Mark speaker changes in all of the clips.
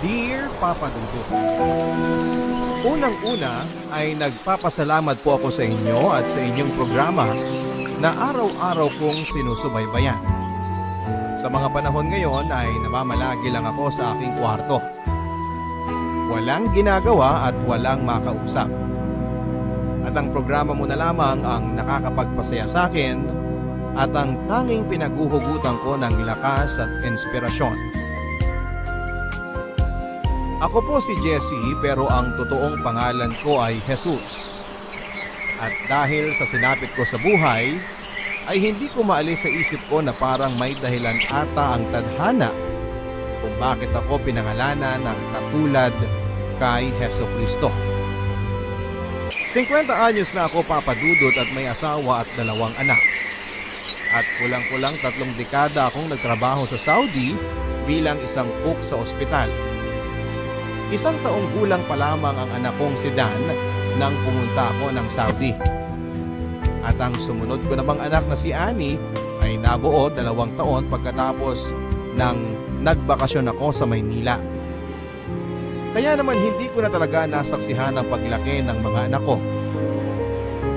Speaker 1: Dear Papa Dudut, unang-una ay nagpapasalamat po ako sa inyo at sa inyong programa na araw-araw kong sinusubaybayan. Sa mga panahon ngayon ay namamalagi lang ako sa aking kwarto. Walang ginagawa at walang makausap. At ang programa mo na lamang ang nakakapagpasaya sa akin at ang tanging pinaguhugutan ko ng lakas at inspirasyon. Ako po si Jessie pero ang totoong pangalan ko ay Jesus. At dahil sa sinapit ko sa buhay, ay hindi ko maalis sa isip ko na parang may dahilan ata ang tadhana kung bakit ako pinangalanan ng katulad kay Heso Kristo. 50 anyos na ako papadudot at may asawa at 2 anak. At kulang-kulang 3 dekada akong nagtrabaho sa Saudi bilang isang cook sa ospital. 1 taong gulang pa lamang ang anak kong si Dan nang pumunta ako ng Saudi. At ang sumunod ko namang anak na si Annie ay nabuo 2 taon pagkatapos nang nagbakasyon ako sa Maynila. Kaya naman hindi ko na talaga nasaksihan ang paglaki ng mga anak ko.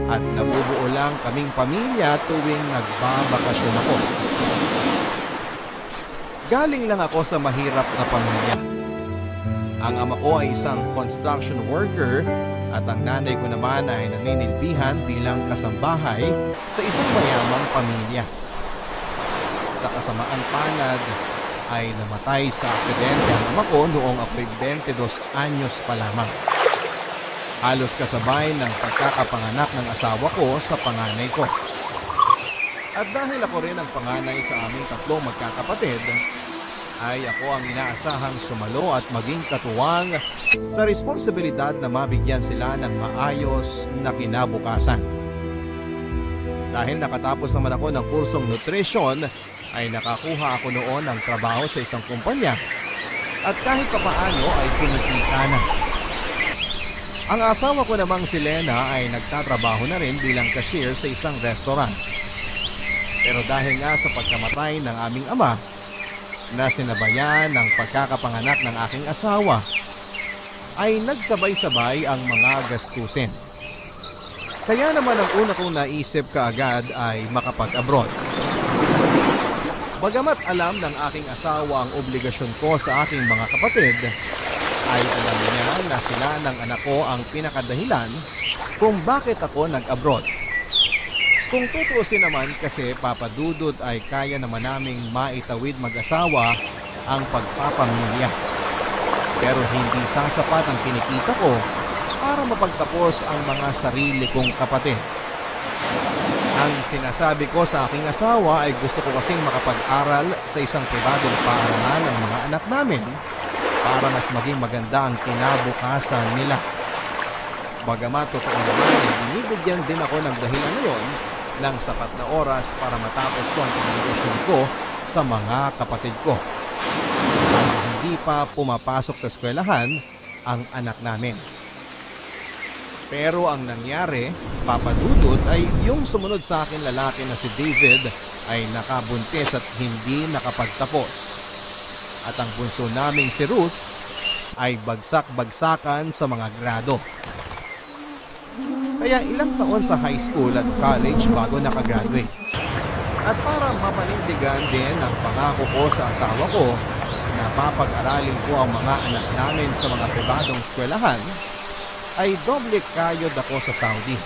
Speaker 1: At nabubuo lang kaming pamilya tuwing nagbabakasyon ako. Galing lang ako sa mahirap na pamilya. Ang ama ko ay isang construction worker at ang nanay ko naman ay naninilbihan bilang kasambahay sa isang mayamang pamilya. Sa kasamaan palad ay namatay sa aksidente ang ama ko noong ako'y 22 anyos pa lamang. Halos kasabay ng pagkakapanganak ng asawa ko sa panganay ko. At dahil ako rin ang panganay sa aming 3 magkakapatid, ay ako ang inaasahang sumalo at maging katuwang sa responsibilidad na mabigyan sila ng maayos na kinabukasan. Dahil nakatapos naman ako ng kursong nutrition, ay nakakuha ako noon ng trabaho sa isang kumpanya at kahit papaano ay kumikita na. Ang asawa ko namang si Lena ay nagtatrabaho na rin bilang cashier sa isang restaurant. Pero dahil nga sa pagkamatay ng aming ama, na sinabayan ng pagkakapanganak ng aking asawa, ay nagsabay-sabay ang mga gastusin. Kaya naman ang una kong naisip kaagad ay makapag-abroad. Bagamat alam ng aking asawa ang obligasyon ko sa aking mga kapatid, ay alam niya na sila ng anak ko ang pinakadahilan kung bakit ako nag-abroad. Kung tutuusin naman kasi papadudot ay kaya naman naming maitawid mag-asawa ang pagpapamilya. Pero hindi sasapat ang kinikita ko para mapagtapos ang mga sarili kong kapatid. Ang sinasabi ko sa aking asawa ay gusto ko kasing makapag-aral sa isang pribadong paaralan ng mga anak namin para mas maging maganda ang kinabukasan nila. Bagamat totoo naman ay binibigyan din ako ng dahilan ngayon ng sapat na oras para matapos ko ang komunikasyon ko sa mga kapatid ko. At hindi pa pumapasok sa eskwelahan ang anak namin. Pero ang nangyari, papadudot, ay yung sumunod sa akin lalaki na si David ay nakabuntis at hindi nakapagtapos. At ang bunso naming si Ruth ay bagsak-bagsakan sa mga grado. Kaya ilang taon sa high school at college bago nakagraduate. At para mapanindigan din ang pangako ko sa asawa ko na papag-aralin ko ang mga anak namin sa mga pribadong eskwelahan, ay doble kayod ako sa Saudi.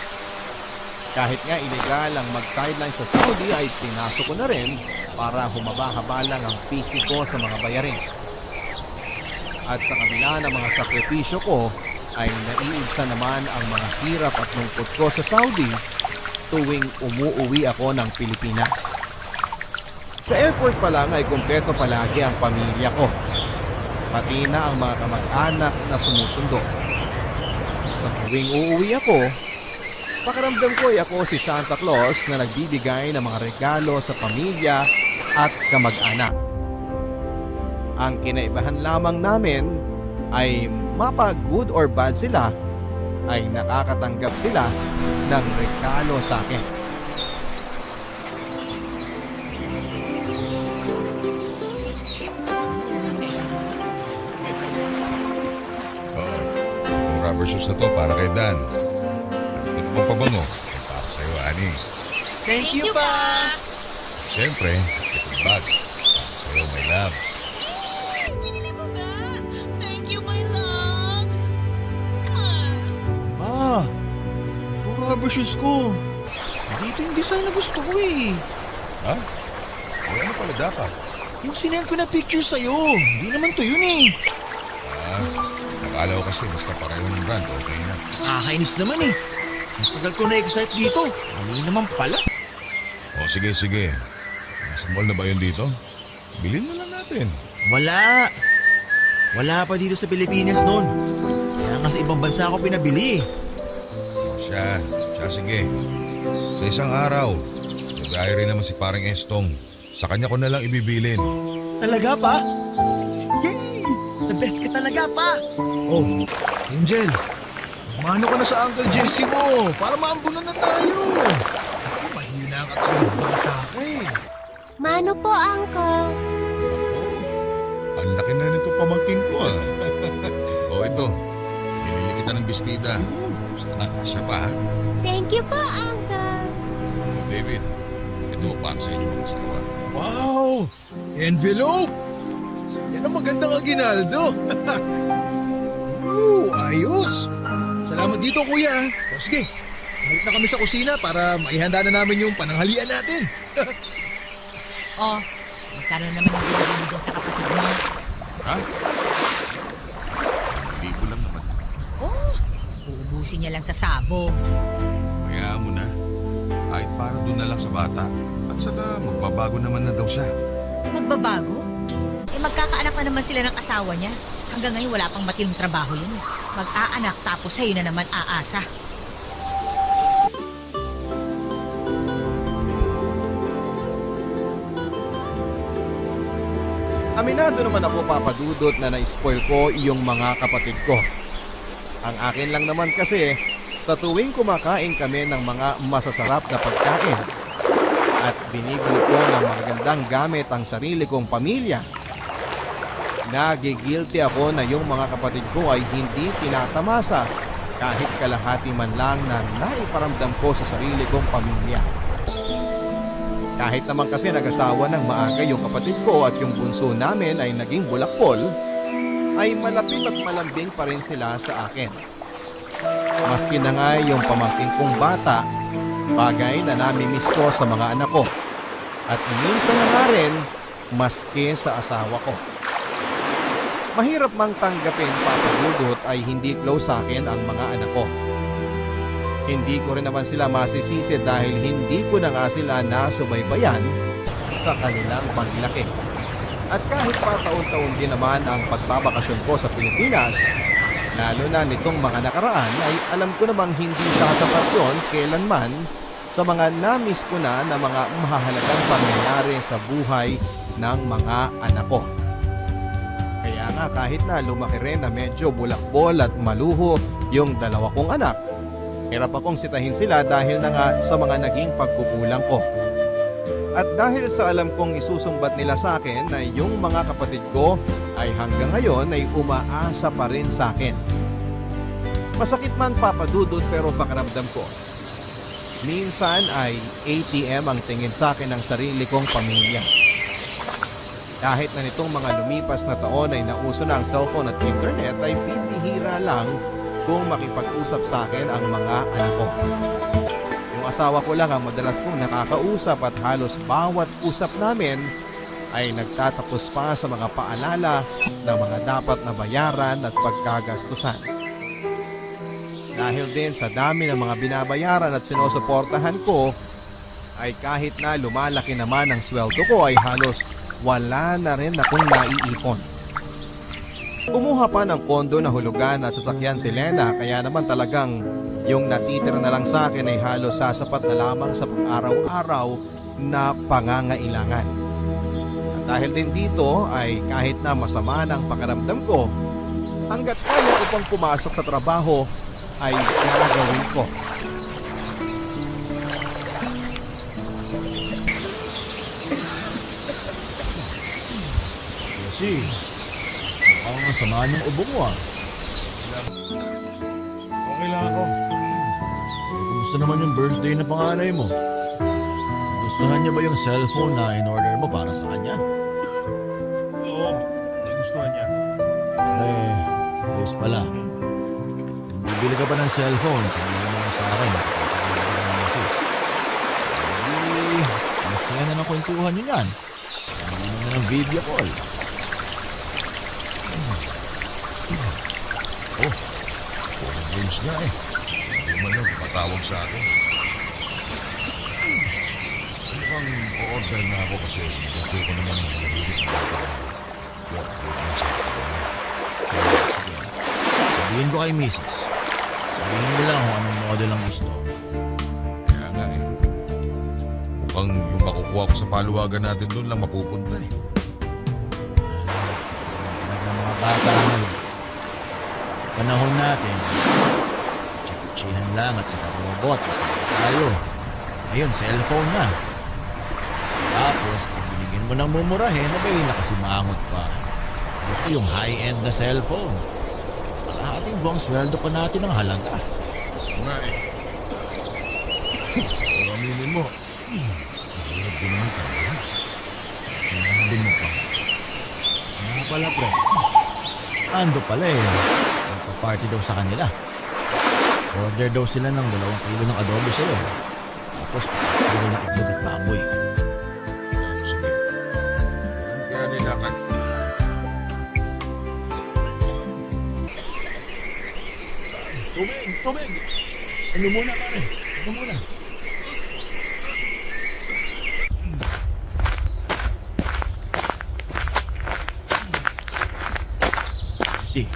Speaker 1: Kahit nga illegal ang mag-sideline sa Saudi ay pinasok ko na rin para humaba-haba lang ang pisiko sa mga bayarin. At sa kabila ng mga sakripisyo ko, ay naiibsan naman ang mga hirap at lungkot ko sa Saudi tuwing umuuwi ako ng Pilipinas. Sa airport pa lang ay kumpleto palagi ang pamilya ko, pati na ang mga kamag-anak na sumusundo. Sa tuwing uuwi ako, pakiramdam ko ay ako si Santa Claus na nagbibigay ng mga regalo sa pamilya at kamag-anak. Ang kinaibahan lamang namin ay mapa good or bad sila, ay nakakatanggap sila ng regalo sa akin.
Speaker 2: rubber shoes na to para kay Dan. Ito namang pabango. Ay para sa'yo, Ani.
Speaker 3: Thank you pa!
Speaker 2: Siyempre, itong bag. Para sa'yo, my loves.
Speaker 4: Pinili mo nga! Thank you, my loves!
Speaker 3: Ah, yung rubber shoes ko. Dito yung design na gusto ko eh.
Speaker 2: Ha? Ay, ano pala dapat?
Speaker 3: Yung sinend ko na picture sa'yo. Hindi naman to yun eh.
Speaker 2: Nakala ko kasi basta pareho ng brand, okay na.
Speaker 3: Nakakainis naman eh. Ang tagal ko na-excite dito. Mali naman pala.
Speaker 2: O sige. Nasa mall na ba yun dito? Bilhin na lang natin.
Speaker 3: Wala. Wala pa dito sa Pilipinas noon. Kaya nga sa ibang bansa ako pinabili eh.
Speaker 2: O siya, sige. Sa isang araw, nag-aari rin naman si parang Estong. Sa kanya ko na lang ibibilin.
Speaker 3: Talaga pa? Yay! The best ka talaga pa! Oh, Angel. Mano ka na sa Uncle Jesse mo para maambunan na tayo. Mahina ka talaga bata ka eh.
Speaker 4: Mano po, Uncle.
Speaker 2: Ang laki na nito pamangkin ko ah. O ito, binili kita ng bestida. Sana kasya pa ha.
Speaker 4: Thank you po, Uncle.
Speaker 2: O David, ito para sa inyo mag-asawa.
Speaker 3: Wow! Envelope! Yan ang magandang aginaldo. Ayos! Salamat dito, kuya. O sige, balik na kami sa kusina para maihanda na namin yung pananghalian natin.
Speaker 4: Oh, magkano naman ang bilhin mo dyan sa kapatid mo?
Speaker 2: Ha? Libo lang naman.
Speaker 4: Oh, uubusin niya lang sa sabo.
Speaker 2: Hayaan mo na. Kahit para doon na lang sa bata. At saka magbabago naman na daw siya.
Speaker 4: Magbabago? Eh magkakaanak na naman sila ng asawa niya. Hanggang ngayon wala pang matinong trabaho yun. Mag-aanak tapos sa'yo na naman aasa.
Speaker 1: Aminado naman ako, Papa Dudut, na na-spoil ko yung mga kapatid ko. Ang akin lang naman kasi, sa tuwing kumakain kami ng mga masasarap na pagkain at binibili ko ng magagandang gamit ang sarili kong pamilya, nagigilty ako na yung mga kapatid ko ay hindi tinatamasa kahit kalahati man lang na naiparamdam ko sa sarili kong pamilya. Kahit naman kasi nag-asawa ng maaga yung kapatid ko at yung bunso namin ay naging bulakpol, ay malapit at malambing pa rin sila sa akin. Maski na nga yung pamangkin kong bata, bagay na namimiss ko sa mga anak ko. At minsan na nga rin, maski sa asawa ko. Mahirap mang tanggapin, Papa Dudut, ay hindi close sa akin ang mga anak ko. Hindi ko rin naman sila masisisi dahil hindi ko na nga sila nasubaybayan sa kanilang paglaki. At kahit pa taon-taon din naman ang pagbabakasyon ko sa Pilipinas, lalo na nitong mga nakaraan, ay alam ko namang hindi sasapat yun kailanman sa mga namiss ko na mga mahahalagang pangyayari sa buhay ng mga anak ko. Kaya nga kahit na lumaki rin na medyo bulakbol at maluho yung dalawa kong anak, hirap akong sitahin sila dahil na nga sa mga naging pagkukulang ko. At dahil sa alam kong isusumbat nila sa akin na yung mga kapatid ko ay hanggang ngayon ay umaasa pa rin sa akin. Masakit man, Papa Dudut, pero pakiramdam ko, minsan ay ATM ang tingin sa akin ng sarili kong pamilya. Kahit na nitong mga lumipas na taon ay nauso na ang cellphone at internet, ay bibihira lang kung makipag-usap sa akin ang mga anak ko. Yung asawa ko lang ang madalas kong nakakausap at halos bawat usap namin ay nagtatapos pa sa mga paalala ng mga dapat na bayaran at pagkagastusan. Dahil din sa dami ng mga binabayaran at sinusuportahan ko, ay kahit na lumalaki naman ang sweldo ko ay halos wala na rin akong naiipon. Kumuha pa ng kondo na hulugan at sasakyan si Lena, kaya naman talagang yung natitira na lang sa akin ay halos sasapat na lamang sa pang-araw-araw na pangangailangan. At dahil din dito ay kahit na masama ng pakiramdam ko, hanggat kaya ko pang pumasok sa trabaho ay gagawin ko.
Speaker 3: Kasi, ang sama ng ubo mo ah.
Speaker 2: kailangan ko.
Speaker 3: Kumusta naman yung birthday na panganay mo? Gustuhan niya ba yung cellphone na in-order mo para sa kanya?
Speaker 2: Oo, nagustuhan niya.
Speaker 3: Yes pala. Bibili ka pa ng cellphone, sabi mo sa akin. Masaya na ng kwentuhan niyo yan. Sabi mo na ng video call.
Speaker 2: Games nga eh. Hindi man lang patawag sa akin. Ano bang o-order na ako kasi gusto ko naman yung nalilit na ako.
Speaker 3: Sige. Sabihin ko kay Mrs. Sabihin mo lang kung anong model ang gusto.
Speaker 2: Kaya nga eh. Mukhang yung makukuha ko sa paluwagan natin doon lang mapupunta eh.
Speaker 3: Mga bata ngayon. Panahon natin, chichihan lang at saka robot kasi tayo. Ngayon, cellphone na. Tapos, pag binigyan mo ng mumurahin, abay nakasimangot pa. Gusto yung high-end na cellphone. Kalahating buwang sweldo pa natin ang halaga.
Speaker 2: Oo nga eh. Kung aminin mo, hirap din naman tayo.
Speaker 3: Sinabi mo pa. Nga pala, pre. Ando pala eh. Party daw sa kanila. Order daw sila ng 2 kilo ng adobo sa'yo. Tapos sila ng itlog at baboy.
Speaker 2: Sige. Kaya nilakad.
Speaker 3: Tubig! Ano muna, pare? Ano muna? Si,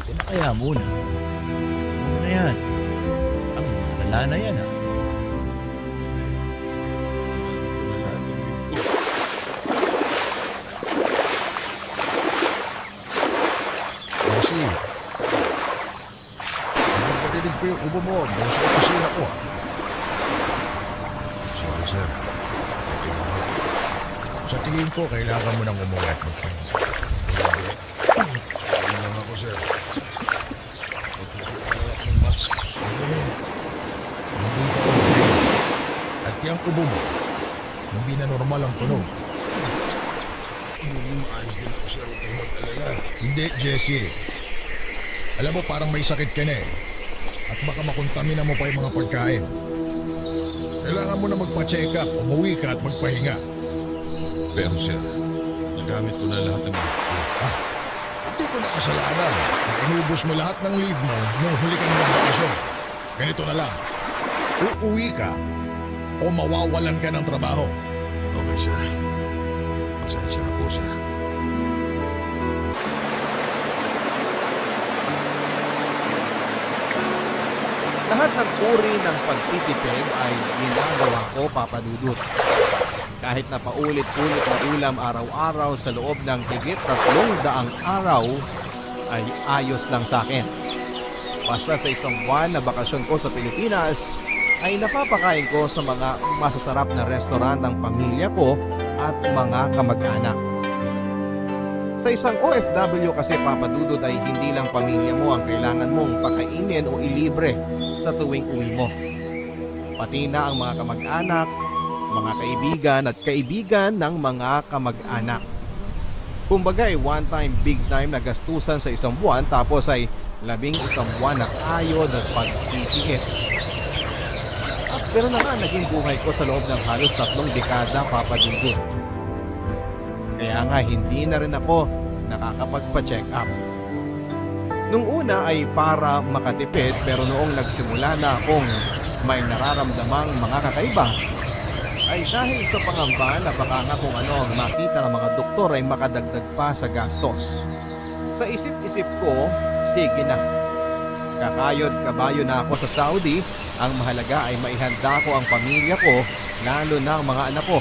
Speaker 3: dito na kaya muna. Ano na yan? Ang malala na yan ah.
Speaker 2: Kasi, nagpatidig ko yung ubo mo doon sa opisina ko. Sorry, sir. Sa tingin ko, kailangan mo nang umuwi at magpahinga. Hindi lang ako, sir. Magsusukalak ng mask. Hindi ka okay. At yung ubo mo, hindi na normal ang tunog. Hindi maayos din ako, sir. Huwag kayo mag-alala. Hindi, Jesse. Alam mo, parang may sakit ka na eh. At baka makontamina mo pa yung mga pagkain. Kailangan mo na magpa-check up, umuwi ka at magpahinga. Pero sir, nagamit ko na lahat ng leave ko. Hindi ko na kasalanan. Inubos mo lahat ng leave mo nung huli ka ng bakasyon. Ganito na lang. Uuwi ka o mawawalan ka ng trabaho. Okay, sir. Pasensya na po, sir.
Speaker 1: Lahat ng uri ng pagtitipid ay ginagawa ko, Papa Dudut. Kahit na paulit-ulit na ulam araw-araw sa loob ng higit 300 araw, ay ayos lang sa akin. Basta sa isang buwan na bakasyon ko sa Pilipinas, ay napapakain ko sa mga masasarap na restaurant ng pamilya ko at mga kamag-anak. Sa isang OFW kasi, Papa Dudut, ay hindi lang pamilya mo ang kailangan mong pakainin o ilibre sa tuwing uwi mo. Pati na ang mga kamag-anak, mga kaibigan at kaibigan ng mga kamag-anak. Kumbaga ay one-time, big-time na gastusan sa isang buwan tapos ay 11 buwan na ayod at pagtitiis. At pero na nga naging buhay ko sa loob ng halos 3 dekada, Papa Dudut. Kaya nga hindi na rin ako nakakapagpa-check up. Nung una ay para makatipid pero noong nagsimula na akong may nararamdamang mga kakaiba, ay dahil sa pangamba na baka nga kung ano ang makita ng mga doktor ay makadagdag pa sa gastos. Sa isip-isip ko, sige na. Kakayod kabayo na ako sa Saudi, ang mahalaga ay maihanda ko ang pamilya ko, lalo na ang mga anak ko,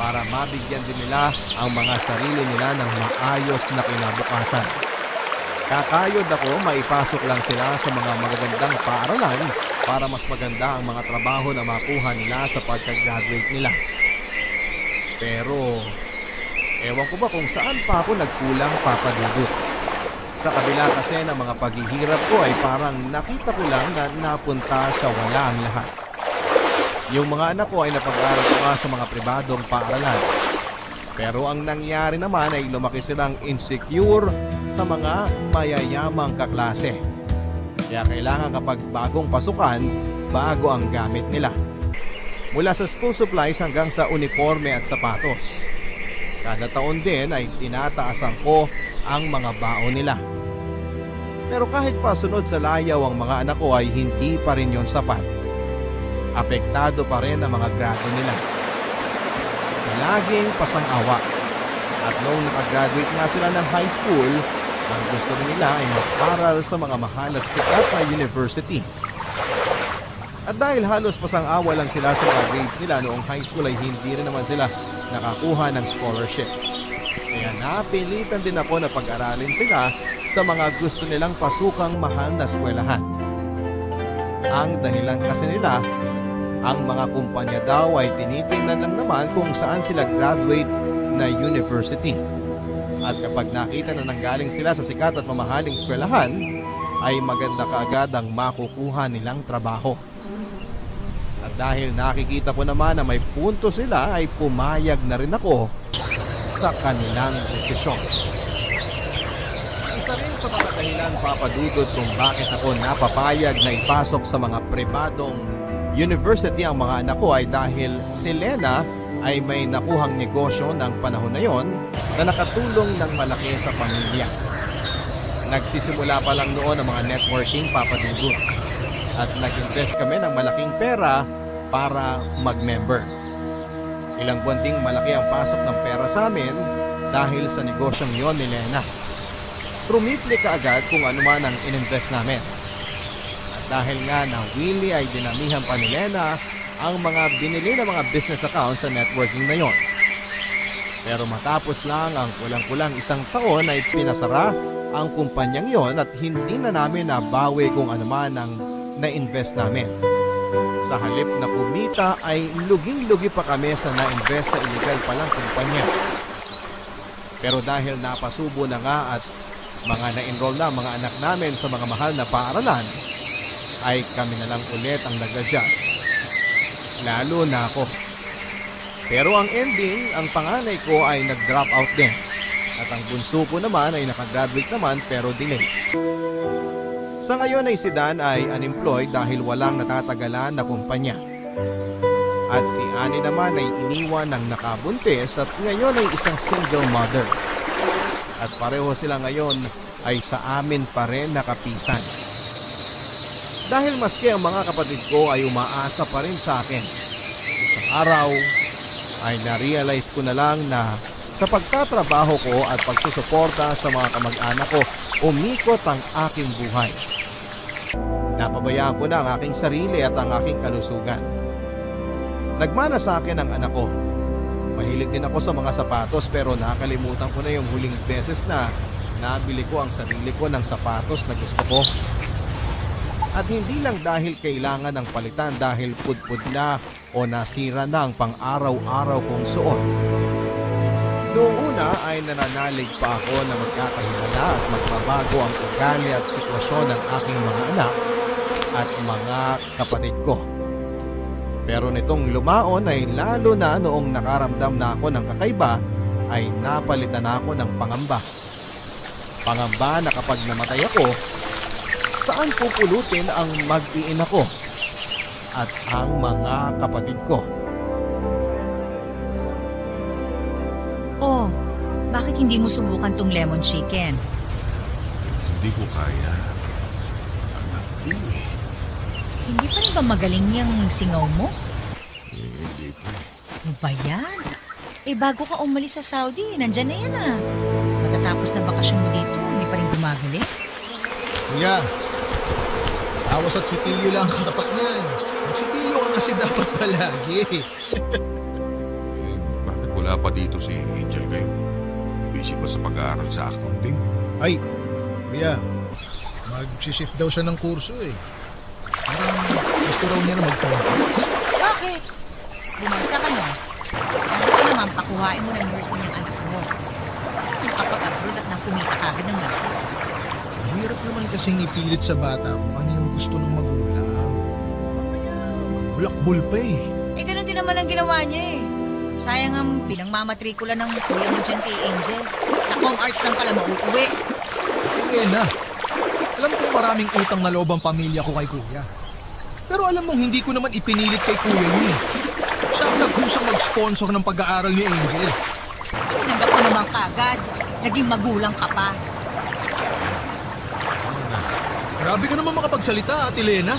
Speaker 1: para mabigyan din nila ang mga sarili nila ng maayos na kinabukasan. Kakayod ako, maipasok lang sila sa mga magagandang paaralan para mas maganda ang mga trabaho na makuha nila sa pagka-graduate nila. Pero, ewan ko ba kung saan pa ako nagkulang, Papa Dudut. Sa kabila kasi ng mga paghihirap ko ay parang nakita ko lang na napunta sa wala ang lahat. Yung mga anak ko ay napag-aral pa sa mga pribadong paaralan. Pero ang nangyari naman ay lumaki silang insecure sa mga mayayamang kaklase. Kaya kailangan kapag bagong pasukan, bago ang gamit nila. Mula sa school supplies hanggang sa uniforme at sapatos. Kada taon din ay tinataasan ko ang mga baon nila. Pero kahit pa sunod sa layaw ang mga anak ko ay hindi pa rin yon sapat. Apektado pa rin ang mga grado nila. Laging pasang-awa. At noong nakagraduate nga sila ng high school, ang gusto nila ay mag-aral sa mga mahal at sikat na university. At dahil halos pasang-awa lang sila sa mga grades nila noong high school ay hindi rin naman sila nakakuha ng scholarship. Kaya napilitan din ako na pag-aralin sila sa mga gusto nilang pasukang mahal na eskwelahan. Ang dahilan kasi nila, ang mga kumpanya daw ay tinitingnan lang naman kung saan sila graduate na university. At kapag nakita na nanggaling sila sa sikat at mamahaling eskwelahan, ay maganda kaagad ang makukuha nilang trabaho. At dahil nakikita ko naman na may punto sila, ay pumayag na rin ako sa kanilang desisyon. Isa rin sa mga dahilan, papadudod, kung bakit ako napapayag na ipasok sa mga pribadong university ang mga anak ko ay dahil si Lena ay may nakuhang negosyo ng panahon na yon na nakatulong ng malaki sa pamilya. Nagsisimula pa lang noon ang mga networking, papadudod. At nag-invest kami ng malaking pera para mag-member. Ilang buwan ding malaki ang pasok ng pera sa amin dahil sa negosyong yon ni Lena. Trumiple kaagad kung ano man ang ininvest namin. At dahil nga na Willie ay dinamihan pa ni Lena ang mga binili ng mga business accounts sa networking na yon. Pero matapos lang ang kulang-kulang isang taon ay pinasara ang kumpanyang yon at hindi na namin nabawi kung ano man ang na-invest namin. Sa halip na kumita ay luging-lugi pa kami sa na-invest sa illegal palang kumpanya. Pero dahil napasubo na nga at mga na-enroll na mga anak namin sa mga mahal na paaralan, ay kami na lang ulit ang nag-adjust. Lalo na ako. Pero ang ending, ang panganay ko ay nag-drop out din. At ang bunso ko naman ay nakagraduate naman pero delay. Sa ngayon ay si Dan ay unemployed dahil walang natatagalan na kumpanya. At si Annie naman ay iniwan ng nakabuntis at ngayon ay isang single mother. At pareho sila ngayon ay sa amin pa rin nakapisan. Dahil maski ang mga kapatid ko ay umaasa pa rin sa akin. Isang araw ay na-realize ko na lang na sa pagtatrabaho ko at pagsusuporta sa mga kamag-anak ko, umikot ang aking buhay. Napabayaan ko na ang aking sarili at ang aking kalusugan. Nagmana sa akin ang anak ko. Mahilig din ako sa mga sapatos pero nakalimutan ko na yung huling beses na nabili ko ang sarili ko ng sapatos na gusto ko. At hindi lang dahil kailangan ng palitan dahil pudpud na o nasira na ang pang-araw-araw kong suot. Noong una ay nananalig pa ako na magkakahilala at magbabago ang ugali at sitwasyon ng aking mga anak at mga kapatid ko. Pero nitong lumaon ay lalo na noong nakaramdam na ako ng kakaiba ay napalitan ako ng pangamba. Pangamba na kapag namatay ako, saan pupulutin ang mag-iina ko at ang mga kapatid ko?
Speaker 4: Oh, bakit hindi mo subukan tong lemon chicken?
Speaker 2: Hindi ko kaya.
Speaker 4: Hindi pa rin ba magaling yung singaw mo?
Speaker 2: Hindi pa.
Speaker 4: Ano ba yan? Eh bago ka umalis sa Saudi, nandyan na yan ah. Matatapos na bakasyon mo dito, hindi pa rin gumagaling?
Speaker 3: Kuya, tawas at sipilyo lang ang tapat niyan. Magsipilyo ka kasi dapat palagi.
Speaker 5: Bakit wala pa dito si Angel kayo? Busy pa sa pag-aaral sa accounting?
Speaker 3: Ay, kuya, mag-shift daw siya ng kurso eh. Parang gusto raw niya na mag-conference.
Speaker 4: Bakit? Bumagsa ka na. Sana ko naman pakuhain mo ng nursing yung anak mo. Nakapag-abroad at nang kumita kagad ng laki.
Speaker 3: kasing ipilit sa bata kung ano yung gusto ng magulang. Mamaya, magbulakbul pa eh.
Speaker 4: Eh, ganun din naman ang ginawa niya eh. Sayang ang pinangmamatrikula ng kuya mo dyan kay Angel. Sa Com-Arts lang pala mauuwi.
Speaker 3: Elena, alam kong maraming utang na loob ang pamilya ko kay kuya. Pero alam mong hindi ko naman ipinilit kay kuya yun eh. Siya ang nagkusang mag-sponsor ng pag-aaral ni Angel.
Speaker 4: Tinanggap ko naman kagad. Naging magulang ka pa.
Speaker 3: Grabe ka naman makapagsalita, Ate Elena.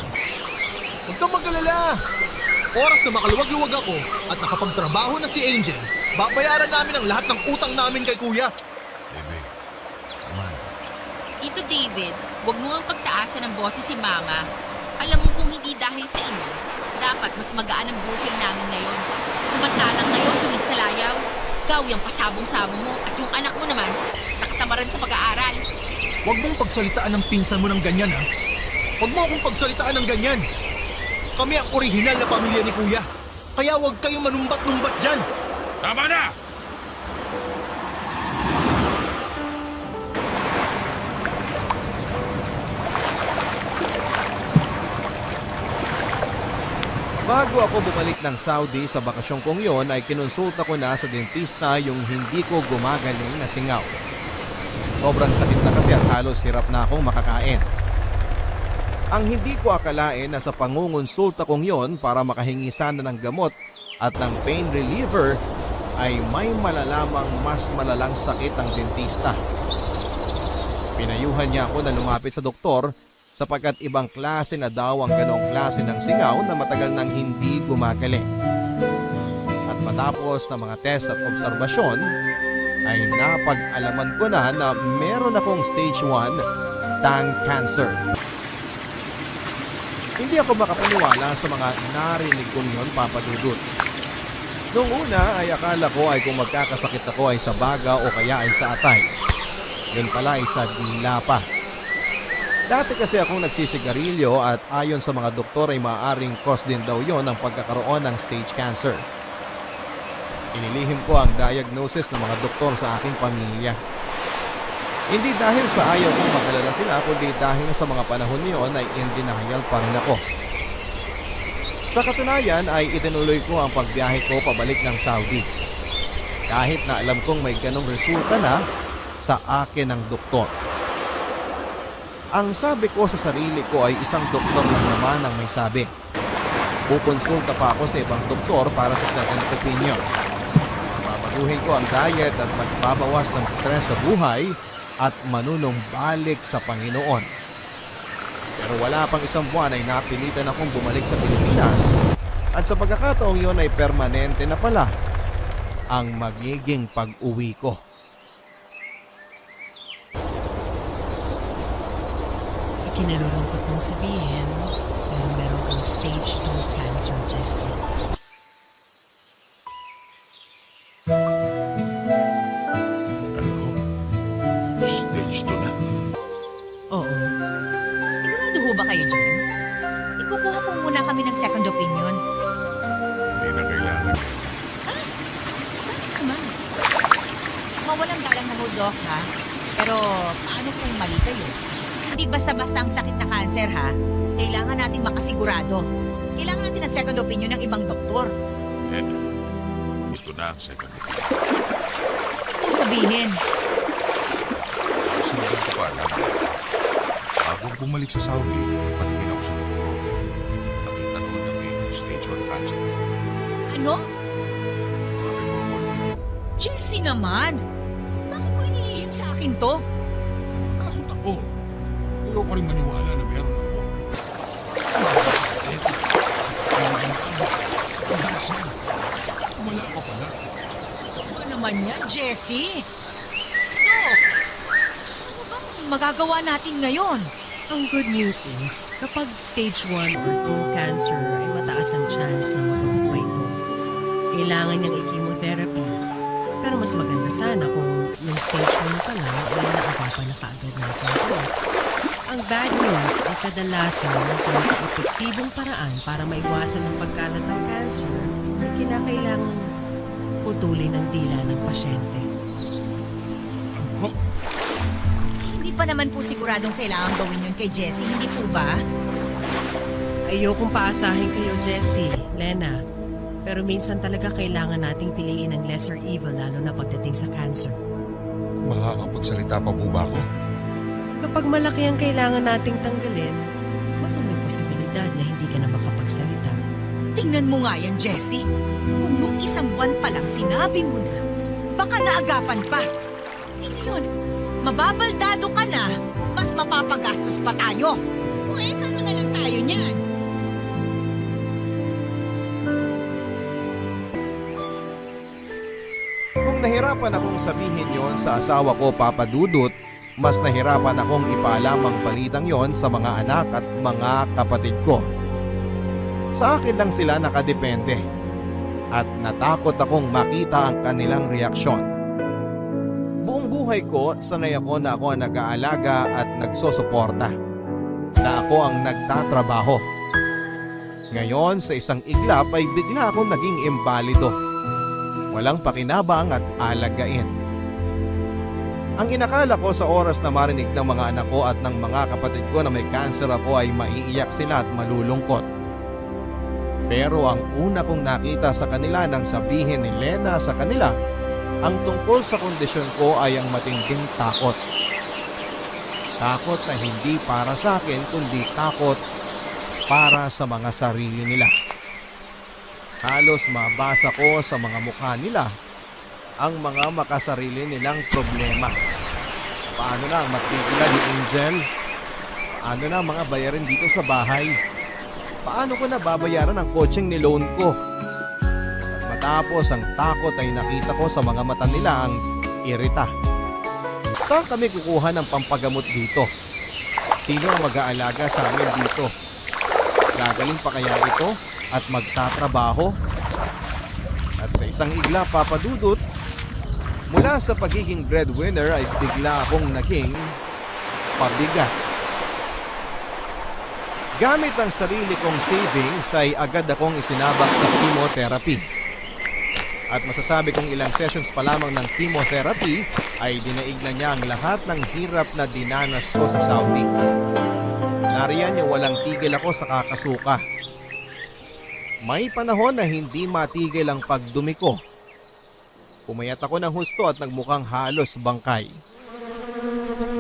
Speaker 3: Huwag kang mag-alala. Oras na makaluwag-luwag ako at nakapagtrabaho na si Angel, babayaran namin ang lahat ng utang namin kay kuya.
Speaker 5: Bebe,
Speaker 6: Tito David, huwag mo ang pagtaasan ng boses si Mama. Alam mo kung hindi dahil sa inyo, dapat mas magaan ang buhay namin ngayon. Samantalang ngayon sunod sa layaw, ikaw yung pasabong-sabong mo at yung anak mo naman sa katamaran sa pag-aaral.
Speaker 3: Huwag mong pagsalitaan ng pinsan mo ng ganyan, ha? Huwag mo akong pagsalitaan ng ganyan. Kami ang orihinal na pamilya ni kuya. Kaya huwag kayong manumbat-numbat dyan.
Speaker 5: tama na!
Speaker 1: Bago ako bumalik ng Saudi sa bakasyong kong yon ay kinonsulta ko na sa dentista yung hindi ko gumagaling na singaw. Sobrang sakit na kasi at halos hirap na akong makakain. Ang hindi ko akalain na sa pangungonsulta kong yon para makahingi sana ng gamot at ng pain reliever ay may malalamang mas malalang sakit ang dentista. Pinayuhan niya ako na lumapit sa doktor sapagkat ibang klase na daw ang ganong klase ng singaw na matagal nang hindi gumagaling. At matapos na mga test at obserbasyon, ay napag-alaman ko na na meron akong stage 1 tongue cancer. Hindi ako makapaniwala sa mga narinig kong yun, Papa Dudut. Noong una ay akala ko ay kung magkakasakit ako ay sa baga o kaya ay sa atay. Yun pala ay sa dila pa. Dati kasi akong nagsisigarilyo at ayon sa mga doktor ay maaaring cause din daw yon ang pagkakaroon ng stage cancer. Inilihim ko ang diagnosis ng mga doktor sa aking pamilya. Hindi dahil sa ayaw kong magalala sila kundi dahil sa mga panahon niyon ay in denial pa rin ako. Sa katunayan ay itinuloy ko ang pagbiyahe ko pabalik ng Saudi. Kahit na alam kong may ganong resulta na sa akin ng doktor. Ang sabi ko sa sarili ko ay isang doktor lang naman ang may sabi. Pukonsulta pa ako sa ibang doktor para sa second opinion. Babaguhin ko ang diet at magbabawas ng stress sa buhay at manunumbalik sa Panginoon. Pero wala pang isang buwan ay napilitan akong bumalik sa Pilipinas at sa pagkakataong yon ay permanente na pala ang magiging pag-uwi ko.
Speaker 7: Kinalulungkot mong sabihin, pero meron kang stage 2 cancer, Jessie.
Speaker 5: Ano? Stage 2 na.
Speaker 7: Oo.
Speaker 4: Sigurado ho ba kayo dyan? Ikukuha po muna kami ng second opinion.
Speaker 5: Hindi na kailangan.
Speaker 4: Bakit naman? Mawalang galang na ho, Doc, ha? Pero paano kung mali kayo? Hindi basta-basta ang sakit na cancer, ha? Kailangan natin makasigurado. Kailangan natin ng second opinion ng ibang doktor.
Speaker 5: Ito na ang second.
Speaker 4: Ito sabihin.
Speaker 5: Sinabi ko pa alam. Bago ako bumalik sa Saudi, nagpatingin ako sa doktor. Nakita noon na may stage 1 cancer.
Speaker 4: Ano?
Speaker 5: Bakit mo ako nito?
Speaker 4: Jessie naman! Bakit mo inilihim sa akin to?
Speaker 5: Takot ako. Ayoko rin maniwala na meron ako. Sa jet, sa pagkakas ng abo, sa pagdasal. Wala pa pala.
Speaker 4: Ano ba naman yan, Jessie? Doc! Ano bang magagawa natin ngayon?
Speaker 7: Ang good news is, kapag stage 1 or 2 cancer ay mataas ang chance na magamot pa ito. Kailangan niyang i-chemotherapy. Pero mas maganda sana kung yung stage 1 pa lang ay naagapan na kaagad natin ito. Ang bad news ay kadalasan ng pinaka-epektibong paraan para maiwasan ang pagkalat ng cancer ay kinakailangang putulin ang dila ng pasyente.
Speaker 5: Ano?
Speaker 4: Hindi pa naman po siguradong kailangan gawin yun kay Jessie, hindi po ba?
Speaker 7: Ayokong paasahin kayo, Jessie, Lena. Pero minsan talaga kailangan nating piliin ang lesser evil lalo na pagdating sa cancer.
Speaker 5: Makakapagsalita pa po ba ako?
Speaker 7: Kapag malaki ang kailangan nating tanggalin, baka may posibilidad na hindi ka na makapagsalita.
Speaker 4: Tingnan mo nga yan, Jessie. Kung nung isang buwan pa lang sinabi mo na, baka naagapan pa. Eh ngayon, mababaldado ka na, mas mapapagastos pa tayo. O eh, paano na lang tayo niyan?
Speaker 1: Kung nahirapan akong sabihin yon sa asawa ko, Papa Dudut, mas nahirapan akong ipaalam ang balitang yon sa mga anak at mga kapatid ko. Sa akin lang sila nakadepende at natakot akong makita ang kanilang reaksyon. Buong buhay ko, sanay ako na ako ang nag-aalaga at nagsosuporta, na ako ang nagtatrabaho. Ngayon, sa isang iglap ay bigla akong naging imbalido. Walang pakinabang at alagain. Ang inakala ko sa oras na marinig ng mga anak ko at ng mga kapatid ko na may cancer ako ay maiiyak sila at malulungkot. Pero ang una kong nakita sa kanila nang sabihin ni Lena sa kanila, ang tungkol sa kondisyon ko ay ang matinding takot. Takot na hindi para sa akin kundi takot para sa mga sarili nila. Halos mabasa ko sa mga mukha nila ang mga makasarili nilang problema. Paano na ang matrikula ni Angel? Paano na ang mga bayarin dito sa bahay? Paano ko na babayaran ang coaching ni loan ko? At matapos ang takot ay nakita ko sa mga mata nila ang irita. Saan kami kukuha ng pampagamot dito? Sino ang mag-aalaga sa amin dito? Gagaling pa kaya ito at magtatrabaho? At sa isang igla, Papa Dudut, mula sa pagiging breadwinner ay bigla akong naging pabigat. Gamit ang sarili kong savings ay agad akong isinabak sa chemotherapy. At masasabi kong ilang sessions pa lamang ng chemotherapy ay dinaig na niya ang lahat ng hirap na dinanas ko sa Saudi. Nariyan niya walang tigil ako sa kakasuka. May panahon na hindi matigil ang pagdumi ko. Pumayat ako ng husto at nagmukhang halos bangkay.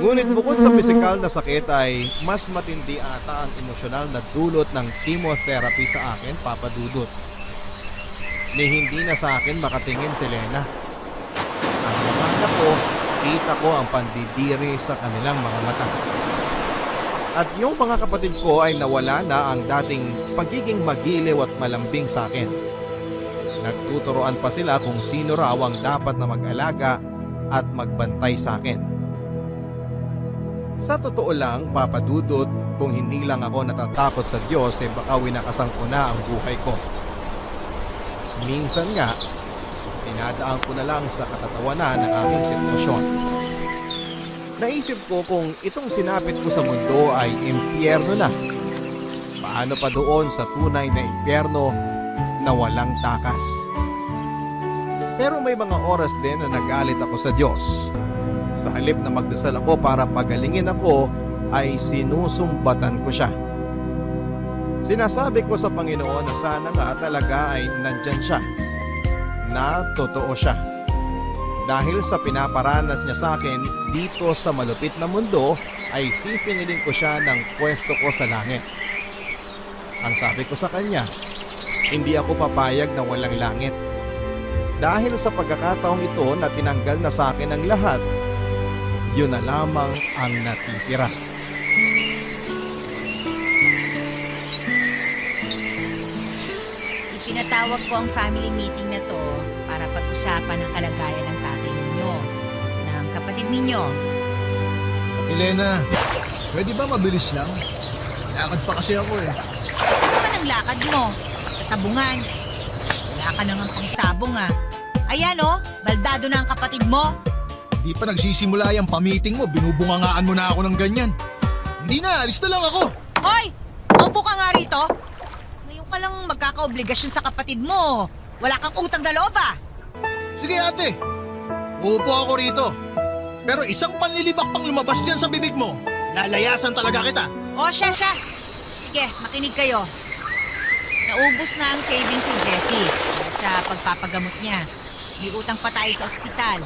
Speaker 1: Ngunit bukod sa pisikal na sakit ay mas matindi ata ang emosyonal na dulot ng chemotherapy sa akin, Papa Dudut. Ni hindi na sa akin makatingin si Lena. Ang mga anak ko, kita ko ang pandidiri sa kanilang mga mata. At yung mga kapatid ko ay nawala na ang dating pagiging magiliw at malambing sa akin. Nagtuturoan pa sila kung sino raw ang dapat na mag-alaga at magbantay sa akin. Sa totoo lang, Papa Dudut, kung hindi lang ako natatakot sa Diyos, baka winakasan ko na ang buhay ko. Minsan nga, pinadaan ko na lang sa katatawanan ng aking sitwasyon. Naisip ko kung itong sinapit ko sa mundo ay impyerno na. Paano pa doon sa tunay na impyerno na walang takas? Pero may mga oras din na nagalit ako sa Diyos. Sa halip na magdasal ako para pagalingin ako, ay sinusumbatan ko siya. Sinasabi ko sa Panginoon na sana nga talaga ay nandyan siya, na totoo siya. Dahil sa pinaparanas niya sa akin dito sa malupit na mundo, ay sisingilin ko siya ng pwesto ko sa langit. Ang sabi ko sa kanya, hindi ako papayag na walang langit. Dahil sa pagkakataong ito na tinanggal na sa akin ang lahat, yun na lamang ang natitira.
Speaker 4: Ipinatawag ko ang family meeting na to para pag-usapan ang kalagayan ng tatay ninyo, ng kapatid ninyo.
Speaker 3: Ate Lena, pwede ba mabilis lang? Lakad pa kasi ako eh.
Speaker 4: Saan naman ang lakad mo? Sa sabungan. Wala ka nang pangsabong ah. Ayan oh, baldado na ang kapatid mo.
Speaker 3: Di pa nagsisimula yung pamiting mo, binubungangaan mo na ako ng ganyan. Hindi na, alis na lang ako.
Speaker 4: Hoy! Maupo ka nga rito. Ngayon ka lang magkakaobligasyon sa kapatid mo. Wala kang utang na loob ah.
Speaker 3: Sige ate, uupo ako rito. Pero isang panlilibak pang lumabas dyan sa bibig mo, lalayasan talaga kita.
Speaker 4: O, siya. Sige, makinig kayo. Naubos na ang savings si Jessie dahil sa pagpapagamot niya. May utang pa tayo sa ospital.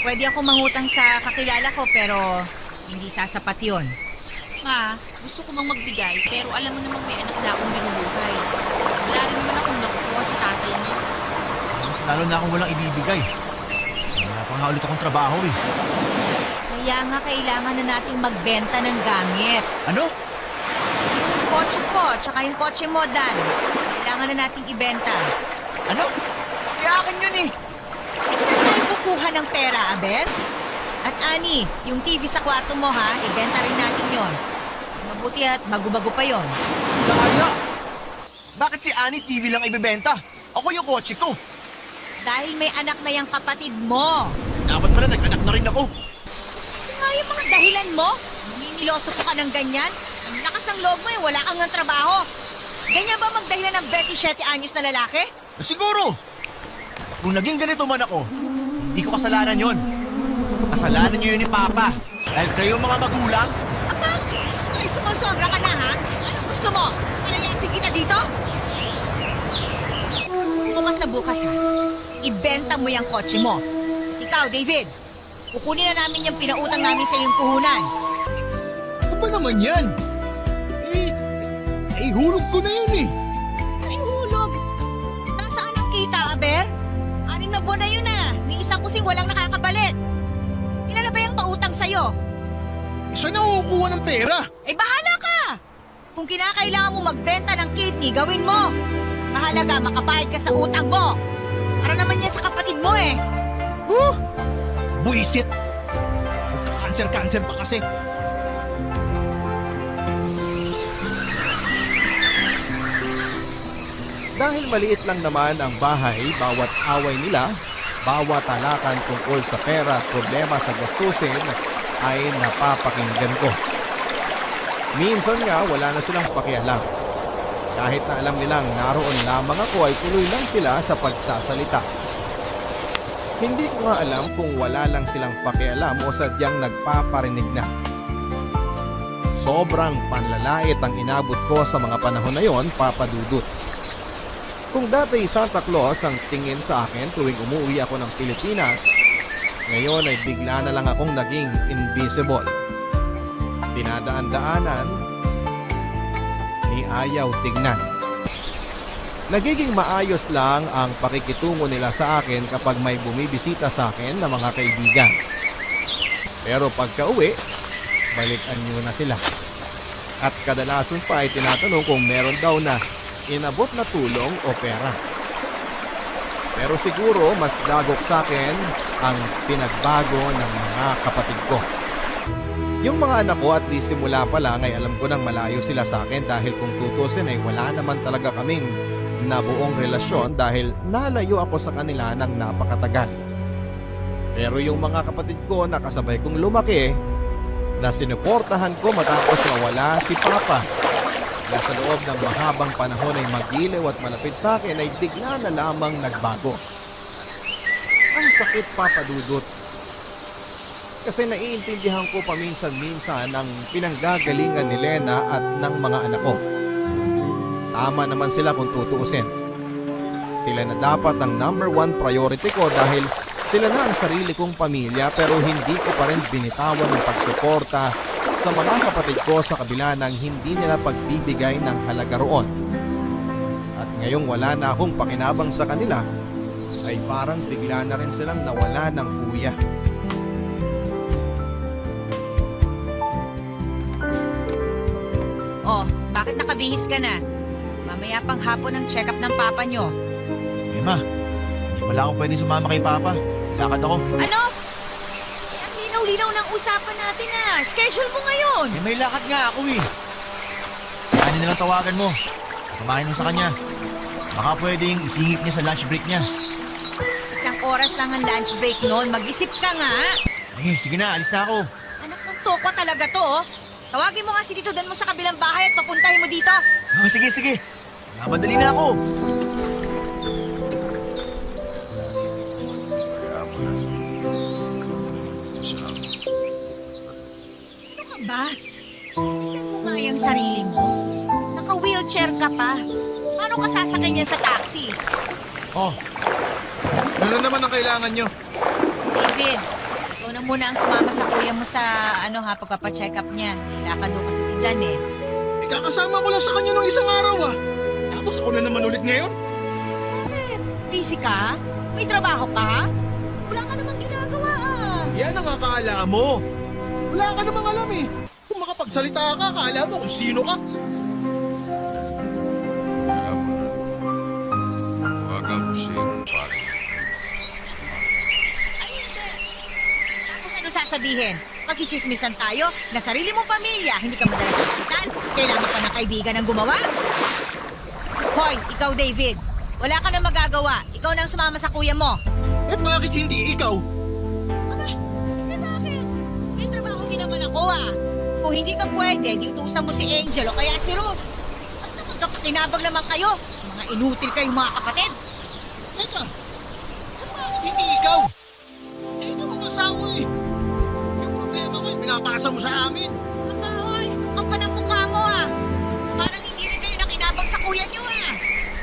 Speaker 4: Pwede ako mangutang sa kakilala ko pero hindi sasapat yun.
Speaker 6: Ma, gusto ko mang magbigay pero alam mo namang may anak na akong binubuhay. Wala rin naman akong nakukuha sa tatay mo.
Speaker 3: Mas lalo na akong walang ibibigay. Wala pa nga ulit akong trabaho eh.
Speaker 4: Kaya nga kailangan na nating magbenta ng gamit.
Speaker 3: Ano?
Speaker 4: Yung kotse ko, tsaka yung kotse mo, Dan. Kailangan na nating ibenta.
Speaker 3: Ano? Kaya akin yun eh.
Speaker 4: Eh, saan tayo kukuha ng pera, Aber? At Ani, yung TV sa kwarto mo ha, ibenta rin natin yon. Mabuti at bago-bago pa yon.
Speaker 3: Daya! Bakit si Annie TV lang ibebenta? Ako yung kotse ko.
Speaker 4: Dahil may anak na yung kapatid mo.
Speaker 3: Dapat pala nag-anak na rin ako.
Speaker 4: Ito nga yung mga dahilan mo. Niniloso ka ng ganyan. Ang lakas ng loob mo eh, wala kang ng trabaho. Ganyan ba magdahilan ng 27 anyos na lalaki?
Speaker 3: Siguro! Kung naging ganito man ako, hindi ko kasalanan yon. Kasalanan niyo yun ni Papa. Dahil kayo mga magulang,
Speaker 4: Apa? Ay, sumusobra ka na ha? Anong gusto mo? Palayasin kita dito? Bukas na bukas ha. Ibenta mo yung kotse mo. Ikaw, David. Kukunin na namin yung pinautang namin sa iyong puhunan.
Speaker 3: ano ba naman yan? Hulog ko na yun eh.
Speaker 4: Ay, hulog. Nasaan ang kita, Aber? 6 na buwan na yun ah. Ni isang kusing walang nakakabalit. Ilan na ba yung pautang sa'yo?
Speaker 3: Saan nakukuha ng pera?
Speaker 4: Eh, bahala ka! Kung kinakailangan mo magbenta ng kidney, gawin mo. Ang mahalaga, makabayad ka sa utang mo. Para naman yan sa kapatid mo eh.
Speaker 3: Buisit! Magka-cancer pa kasi.
Speaker 1: Dahil maliit lang naman ang bahay, bawat away nila, bawat talakan tungkol sa pera at problema sa gastusin ay napapakinggan ko. Minsan nga wala na silang pakialam. Kahit na alam nilang naroon lamang ako ay tuloy lang sila sa pagsasalita. Hindi ko nga alam kung wala lang silang pakialam o sadyang nagpaparinig na. Sobrang panlalait ang inabot ko sa mga panahon na yon, Papa Dudut. Kung dati Santa Claus ang tingin sa akin tuwing umuwi ako ng Pilipinas, ngayon ay bigla na lang akong naging invisible. Dinadaan-daanan, ni ayaw tignan. Nagiging maayos lang ang pakikitungo nila sa akin kapag may bumibisita sa akin na mga kaibigan. Pero pagka-uwi, balikan nyo na sila. At kadalasan pa ay tinatanong kung meron daw na inabot na tulong o pera. Pero siguro mas dagok sa akin ang pinagbago ng mga kapatid ko. Yung mga anak ko at least simula pa lang ay alam ko nang malayo sila sa akin dahil kung tutusin ay wala naman talaga kaming nabuong relasyon dahil nalayo ako sa kanila ng napakatagal. Pero yung mga kapatid ko na kasabay kong lumaki, na sinuportahan ko matapos mawala si Papa, na sa loob ng mahabang panahon ay magiliw at malapit sa akin ay bigla na lamang nagbago. Ang sakit, Papa Dudut. Kasi naiintindihan ko paminsan-minsan ang pinanggagalingan ni Lena at ng mga anak ko. Tama naman sila kung tutuusin. Sila na dapat ang number 1 priority ko dahil sila na ang sarili kong pamilya pero hindi ko pa rin binitawan ng pagsuporta sa mga kapatid ko sa kabila ng hindi nila pagbibigay ng halaga roon. At ngayong wala na akong pakinabang sa kanila, ay parang bigla na rin silang nawala ng kuya.
Speaker 4: Oh, bakit nakabihis ka na? Mamaya pang hapon ang check-up ng papa nyo.
Speaker 3: Emma, hindi pala ako pwede sumama kay Papa. Lakad ako.
Speaker 4: Ano? Ang linaw-linaw ng usapan natin ah. Schedule mo ngayon.
Speaker 3: Eh, may lakad nga ako eh. Saan na lang tawagan mo? Samahin mo sa kanya. Baka pwedeng isingit niya sa lunch break niya.
Speaker 4: 1 oras lang ang lunch break noon. Mag-isip ka nga.
Speaker 3: Eh, sige na, alis na ako.
Speaker 4: Anak ng tokwa talaga to oh. Tawagin mo nga si Tito Dan mo sa kabilang bahay at papuntahin mo dito.
Speaker 3: Oh, sige. Madali na ako.
Speaker 4: Ma, tignan mo nga yung sarili mo. Naka-wheelchair ka pa. Paano ka sasakay niyan sa taxi?
Speaker 3: Oh, ano naman ang kailangan nyo?
Speaker 4: David, ikaw na muna ang sumama sa kuya mo sa pagpapacheck up niya. Nilakad doon kasi si Dan eh.
Speaker 3: Ikakasama ko lang sa kanya nung isang araw ah. Tapos ako na naman ulit ngayon.
Speaker 4: Bakit? Busy ka? May trabaho ka? Wala ka namang ginagawa ah.
Speaker 3: Yan ang akala mo. Wala ka namang alam eh. Kung makapagsalita ka, akala mo kung sino ka.
Speaker 5: Alam mo na. Huwagan mo si pare.
Speaker 4: Ay, hindi. Tapos ano sasabihin? Magchichismisan tayo na sarili mong pamilya, hindi ka madala sa ospital, kailangan pa ng kaibigan ang gumawa? Hoy, ikaw David, wala ka na magagawa. Ikaw na ang sumama sa kuya mo.
Speaker 3: Eh bakit hindi ikaw?
Speaker 4: Eh bakit? May trabaho din naman ako ah. Kung hindi ka pwede, di utusan mo si Angel o kaya si Ruth. At magkapakinabang naman kayo. Mga inutil kayong mga kapatid.
Speaker 3: Teka, bakit hindi ikaw? Eh ikaw ang asawa eh. Yung problema ko pinapasa mo sa amin.
Speaker 4: Aba, hoy, kapal ang mukha mo ah. Parang hindi rin kayo nakinabang sa kuya niyo ah.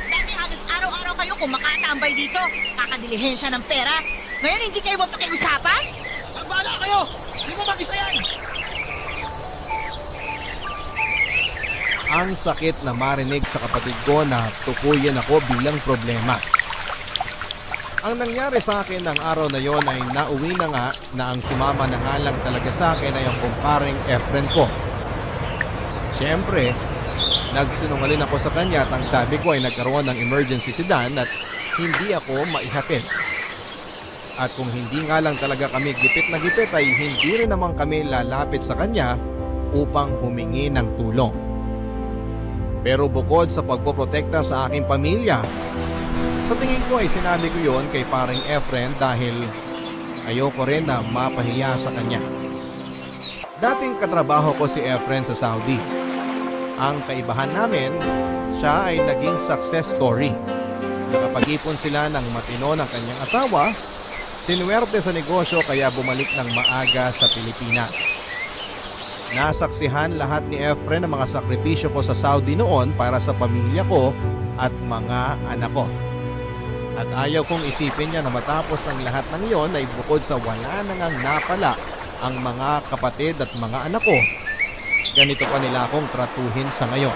Speaker 4: Dati halos araw-araw kayo kumakatambay dito. Kakadilihensya ng pera. Ngayon hindi kayo mapakiusapan?
Speaker 3: Tagbala kayo! Hindi mo mag-isa yan!
Speaker 1: Ang sakit na marinig sa kapatid ko na tukuyin ako bilang problema. Ang nangyari sa akin ng araw na yon ay nauwi na nga na ang sumama na nga lang talaga sa akin ay ang kumparing Efren ko. Siyempre, nagsinungaling ako sa kanya at ang sabi ko ay nagkaroon ng emergency si Dan at hindi ako maihatid. At kung hindi nga lang talaga kami gipit na gipit ay hindi rin naman kami lalapit sa kanya upang humingi ng tulong. Pero bukod sa pagpoprotekta sa aking pamilya, sa tingin ko ay sinabi ko yon kay paring Efren dahil ayoko rin na mapahiya sa kanya. Dating katrabaho ko si Efren sa Saudi. Ang kaibahan namin, siya ay naging success story. Nakapag-ipon sila ng matino ng kanyang asawa, sinuwerte sa negosyo kaya bumalik ng maaga sa Pilipinas. Nasaksihan lahat ni Efren ang mga sakripisyo ko sa Saudi noon para sa pamilya ko at mga anak ko. At ayaw kong isipin niya na matapos ng lahat ng iyon ay bukod sa wala na ngang napala ang mga kapatid at mga anak ko, ganito pa nila akong tratuhin sa ngayon.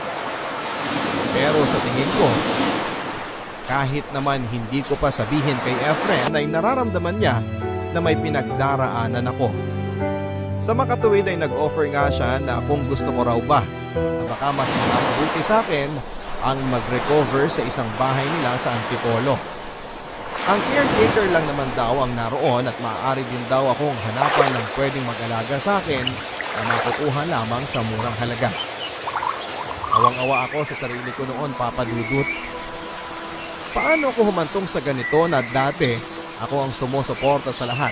Speaker 1: Pero sa tingin ko, kahit naman hindi ko pa sabihin kay Efren ay nararamdaman niya na may pinagdaraanan ako. Sa makatuwid ay nag-offer nga siya na kung gusto ko raw ba na baka mas mabuti sa akin ang mag-recover sa isang bahay nila sa Antipolo. Ang caretaker lang naman daw ang naroon at maaari din daw akong hanapan ng pwedeng mag-alaga sa akin na makukuha lamang sa murang halaga. Awang-awa ako sa sarili ko noon, Papa Dudut. Paano ako humantong sa ganito na dati ako ang sumusuporta sa lahat?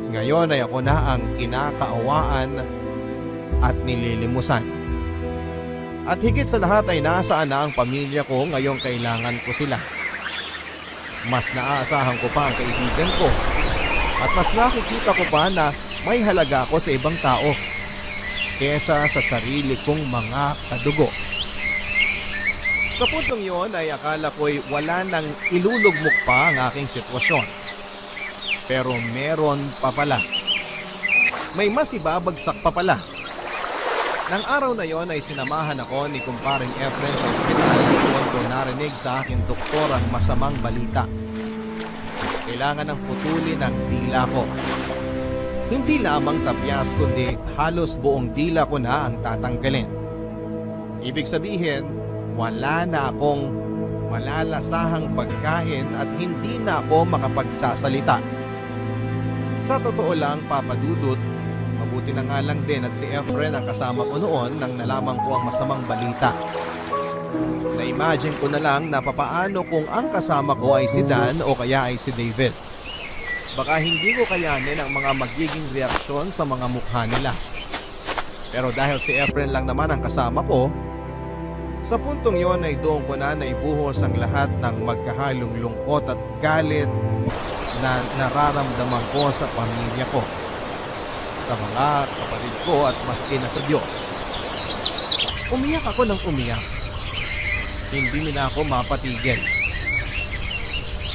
Speaker 1: Ngayon ay ako na ang kinakaawaan at nililimusan. At higit sa lahat ay nasaan na ang pamilya ko ngayong kailangan ko sila. Mas naaasahan ko pa ang kaibigan ko at mas nakikita ko pa na may halaga ako sa ibang tao kesa sa sarili kong mga kadugo. Sa puntong yon ay akala ko'y wala nang ilulugmok pa ang aking sitwasyon. Pero meron pa pala. May mas ibabagsak pa pala. Nang araw na yon ay sinamahan ako ni kumparing Efren sa ospital doon ko narinig sa aking doktor ang masamang balita. Kailangan ng putulin ang dila ko. Hindi lamang tapyas kundi halos buong dila ko na ang tatanggalin. Ibig sabihin, wala na akong malalasahang pagkain at hindi na ako makapagsasalita. Sa totoo lang, Papa Dudut, mabuti na nga lang din at si Efren ang kasama ko noon nang nalaman ko ang masamang balita. Na-imagine ko na lang na papaano kung ang kasama ko ay si Dan o kaya ay si David. Baka hindi ko kayanin ang mga magiging reaksyon sa mga mukha nila. Pero dahil si Efren lang naman ang kasama ko, sa puntong yon ay doon ko na naibuhos ang lahat ng magkahalong lungkot at galit na nararamdaman ko sa pamilya ko. sa mga kapatid ko at maski na sa Diyos. Umiyak ako ng umiyak. Hindi nila ako mapatigil.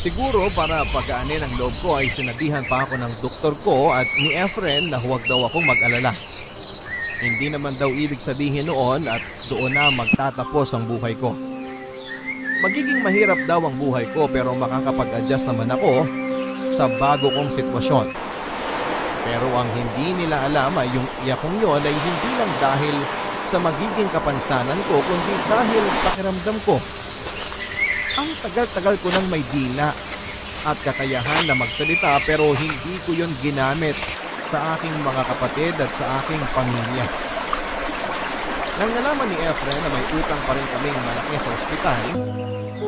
Speaker 1: Siguro para pagaanin ang loob ko ay sinabihan pa ako ng doktor ko at ni Efren na huwag daw akong mag-alala. Hindi naman daw ibig sabihin noon at doon na magtatapos ang buhay ko. Magiging mahirap daw ang buhay ko pero makakapag-adjust naman ako sa bago kong sitwasyon. Pero ang hindi nila alam ay yung iyak kong yon ay hindi lang dahil sa magiging kapansanan ko kundi dahil pakiramdam ko. Ang tagal-tagal ko nang may dila at kakayahan na magsalita pero hindi ko yon ginamit sa aking mga kapatid at sa aking pamilya. Nang nalaman ni Efren na may utang pa rin kaming malaki sa ospital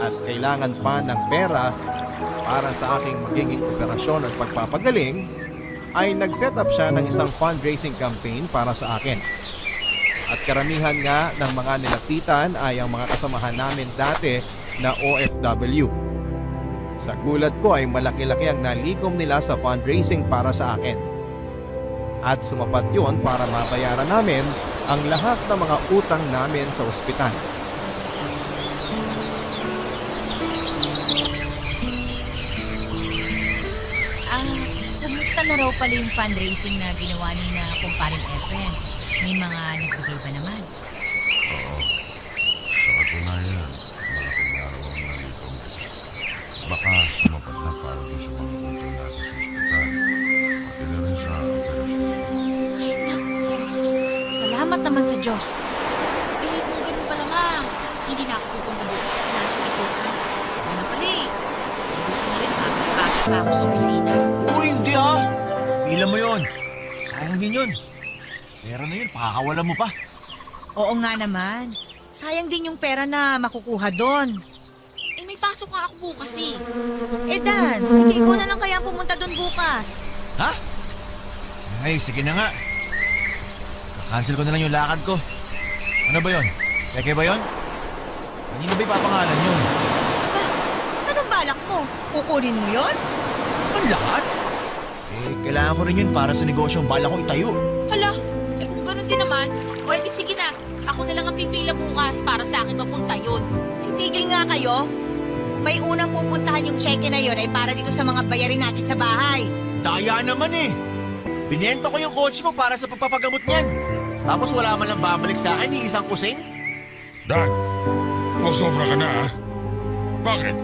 Speaker 1: at kailangan pa ng pera para sa aking magiging operasyon at pagpapagaling, ay nag-set up siya ng isang fundraising campaign para sa akin. At karamihan nga ng mga nilapitan ay ang mga kasamahan namin dati na OFW. Sa gulat ko ay malaki-laki ang nalikom nila sa fundraising para sa akin. At sumapat yun para mabayaran namin ang lahat ng mga utang namin sa ospital.
Speaker 4: Kumusta na raw pala yung fundraising na ginawa ni na kumparing Efren? May mga nagbigay ba naman?
Speaker 5: Oo. Sa katunayan, malaking araw ang nalikom. Baka sumapat na para doon sa mga utang natin sa ospital. Pati na rin sa operasyon.
Speaker 4: Salamat naman sa Diyos.
Speaker 6: Kung ganun pala, ma'am, hindi na ako pupunta bukas sa financial assistance. Sana pala eh. Hindi ko na rin makapagpasok pa ako sa opisina.
Speaker 3: Hindi Pila mo yon. Sayang din yun. Pera na yun, pakakawalan mo pa.
Speaker 4: Oo nga naman. Sayang din yung pera na makukuha doon.
Speaker 6: Eh, may pasok nga ako bukas eh.
Speaker 4: Dan, sige ikaw na lang kaya pumunta doon bukas.
Speaker 3: Ha? Ay, sige na nga. Cancel ko na lang yung lakad ko. Ano ba yon? Peke ba yon? Kanino ba ipapangalan yun?
Speaker 4: Anong balak mo? Kukunin mo yon?
Speaker 3: Ang lahat? Kailangan ko rin yun para sa negosyong bala kong itayo.
Speaker 6: Hala, kung ganun din naman, o edi sige na. Ako na lang ang pipila bukas para sa akin mapunta yun.
Speaker 4: Tigil nga kayo. May unang pupuntahan yung cheque na yon ay para dito sa mga bayarin natin sa bahay.
Speaker 3: Daya naman eh. Binento ko yung kotse ko para sa pagpapagamot niyan. Tapos wala man lang babalik sa akin ni isang kusing.
Speaker 5: Dan, sobra ka na ah. Bakit?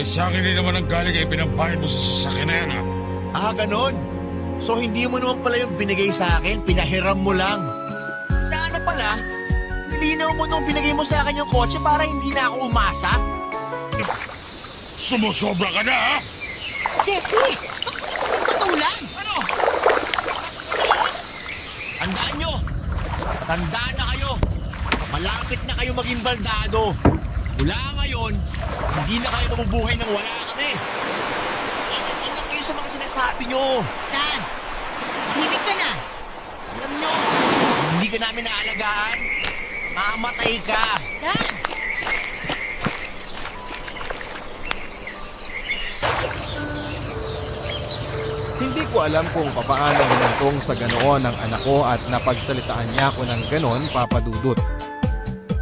Speaker 5: Sa akin din naman ang galing ay pinambayad mo sa sasakyan na yan ah.
Speaker 3: Ganon. So hindi mo naman pala yung binigay sa akin, pinahiram mo lang. Sana pala, nilinaw mo nung binigay mo sa akin yung kotse para hindi na ako umasa.
Speaker 5: Sumusobra ka na ah.
Speaker 6: Jessie! Isang patulan!
Speaker 3: Ano? Tandaan nyo! Tandaan na kayo! Malapit na kayo maging baldado. Mula ngayon, hindi na kayo mabubuhay nang wala kami. Ingat-ingat kayo sa mga sinasabi nyo.
Speaker 4: Dan, himik ka na.
Speaker 3: Alam nyo, kung hindi ka namin naalagaan, mamatay ka.
Speaker 4: Dan!
Speaker 1: Hindi ko alam kung papaano hinantong sa ganoon ang anak ko at napagsalitaan niya ako ng ganon, Papa Dudut.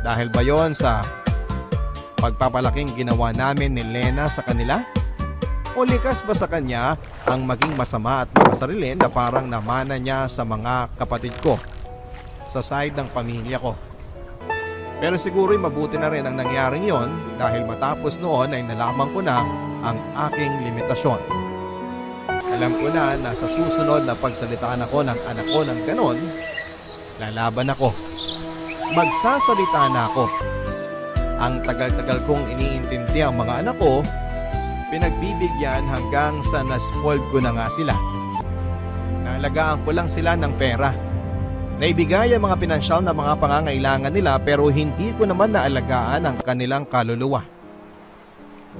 Speaker 1: Dahil ba yon sa pagpapalaking ginawa namin ni Lena sa kanila? O likas ba sa kanya ang maging masama at makasarili na parang namana niya sa mga kapatid ko sa side ng pamilya ko? Pero siguro'y mabuti na rin ang nangyaring yon dahil matapos noon ay nalaman ko na ang aking limitasyon. Alam ko na sa susunod na pagsalitaan ako ng anak ko ng ganon, lalaban ako. Magsasalita na ako. Ang tagal-tagal kong iniintindi ang mga anak ko, pinagbibigyan hanggang sa na-spoiled ko na nga sila. Naalagaan ko lang sila ng pera. Naibigay ang mga pinansyal na mga pangangailangan nila pero hindi ko naman naalagaan ang kanilang kaluluwa.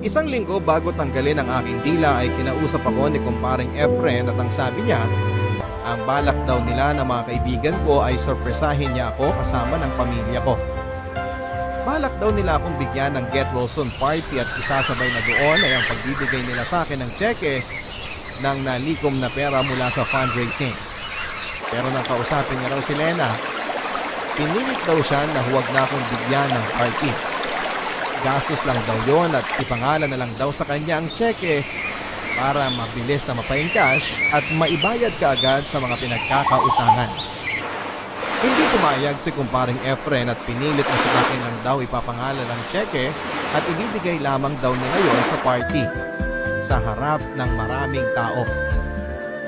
Speaker 1: Isang linggo bago tanggalin ang aking dila ay kinausap ako ni kumparing Efren at ang sabi niya, ang balak daw nila ng mga kaibigan ko ay sorpresahin niya ako kasama ng pamilya ko. Balak daw nila akong bigyan ng get well soon party at isasabay na doon ay ang pagbibigay nila sa akin ng cheque ng nalikom na pera mula sa fundraising. Pero nang kausapin niya raw si Lena, pinilit daw siya na huwag na akong bigyan ng party. Gastos lang daw yon at ipangalan na lang daw sa kanya ang cheque para mabilis na mapaingcash at maibayad kaagad sa mga pinagkakautangan. Hindi pumayag si kumparing Efren at pinilit na sa akin lang daw ipapangalan ang cheque at ibibigay lamang daw niya ngayon sa party sa harap ng maraming tao.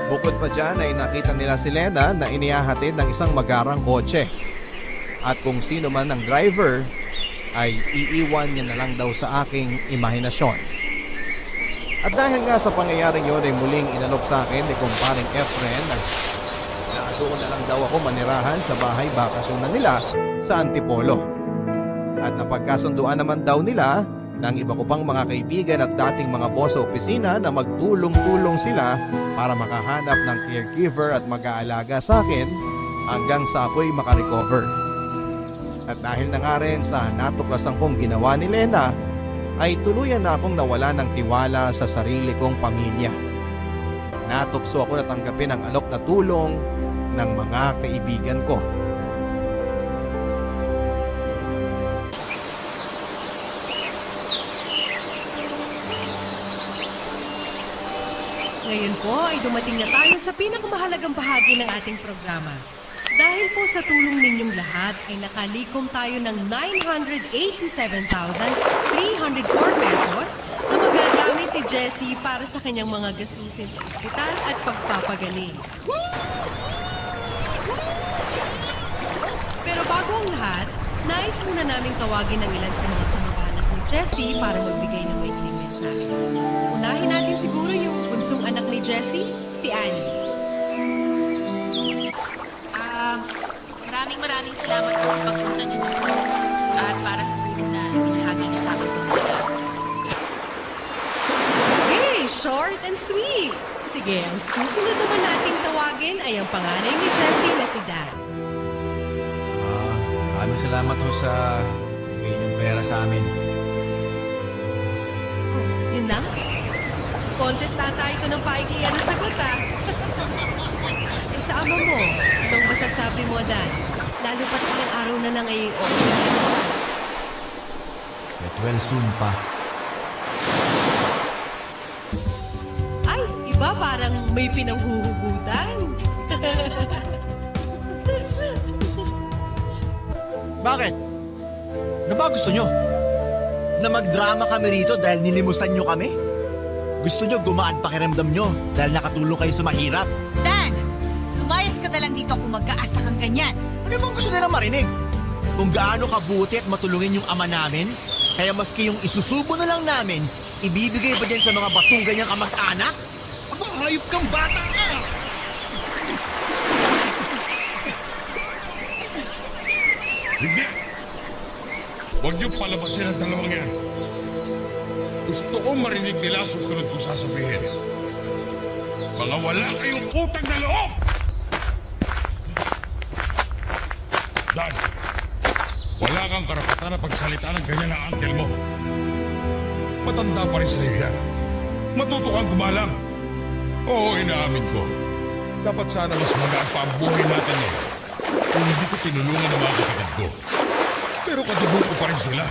Speaker 1: Bukod pa dyan ay nakita nila si Lena na inihahatid ng isang magarang kotse. At kung sino man ang driver ay iiwan niya na lang daw sa aking imahinasyon. At dahil nga sa pangyayaring yun ay muling inalok sa akin ni kumparing Efren na doon na lang daw ako manirahan sa bahay bakasyonan nila sa Antipolo. At napagkasunduan naman daw nila ng iba ko pang mga kaibigan at dating mga boss sa opisina na magtulong-tulong sila para makahanap ng caregiver at mag-aalaga sa akin hanggang sa ako'y makarecover. At dahil na nga rin sa natuklasan kong ginawa ni Lena, ay tuluyan na akong nawala ng tiwala sa sarili kong pamilya. Natukso ako na tanggapin ang alok na tulong ng mga kaibigan ko.
Speaker 7: Ngayon po ay dumating na tayo sa pinakamahalagang bahagi ng ating programa. Dahil po sa tulong ninyong lahat ay nakalikom tayo ng 987,304 pesos na magagamit ni Jessie para sa kanyang mga gastusin sa ospital at pagpapagaling. Pero bago ang lahat, nais muna naming tawagin ang ilan sa mga kamag-anak ni Jessie para magbigay ng maikling mensahe. Unahin natin siguro yung bunsong anak ni Jessie, si Annie.
Speaker 6: Maraming salamat po sa pagpunta niyo dito at para sa tulong na binahagi niyo sa amin tumulong.
Speaker 7: Hey, short and sweet! Sige, ang susunod naman nating tawagin ay ang panganay ni Jessie na si Dan.
Speaker 3: Maraming salamat ho sa bigay niyong pera sa amin.
Speaker 7: Yun lang? Contest ata ito ng paiklian na sagot, ah. Eh, sa ama mo, anong masasabi mo, Dan? Lalo pa't ilang araw na lang ay okay na siya.
Speaker 3: Get well soon pa.
Speaker 7: Ay, iba parang may pinanghuhugutan.
Speaker 8: Bakit? Ano ba gusto nyo? Na magdrama kami rito dahil nilimusan nyo kami? Gusto nyo gumaan pakiramdam nyo dahil nakatulong kayo sa mahirap?
Speaker 4: Dan! Lumayas ka na lang dito kung mag-aasta kang ganyan.
Speaker 8: Ano bang gusto nilang marinig? Kung gaano kabuti at matulungin yung ama namin? Kaya maski yung isusubo na lang namin, ibibigay pa dyan sa mga batugan niyang kamag-anak? Abang hayop kang bata ka!
Speaker 5: Hindi! Huwag niyo palabasin ang dalawang yan. Gusto ko marinig nila susunod ko sasabihin. Mga wala kayong utang na loob! Dan, wala kang karapatan na pagsalita ng ganyan ang uncle mo. Matanda pa rin sa'yo yan. Matuto kang gumalang. Oo, inaamin ko. Dapat sana mas magaan pa ang buhay natin eh. Kung hindi ko tinulungan ang mga kapatid ko. Pero kadugo ko pa rin sila.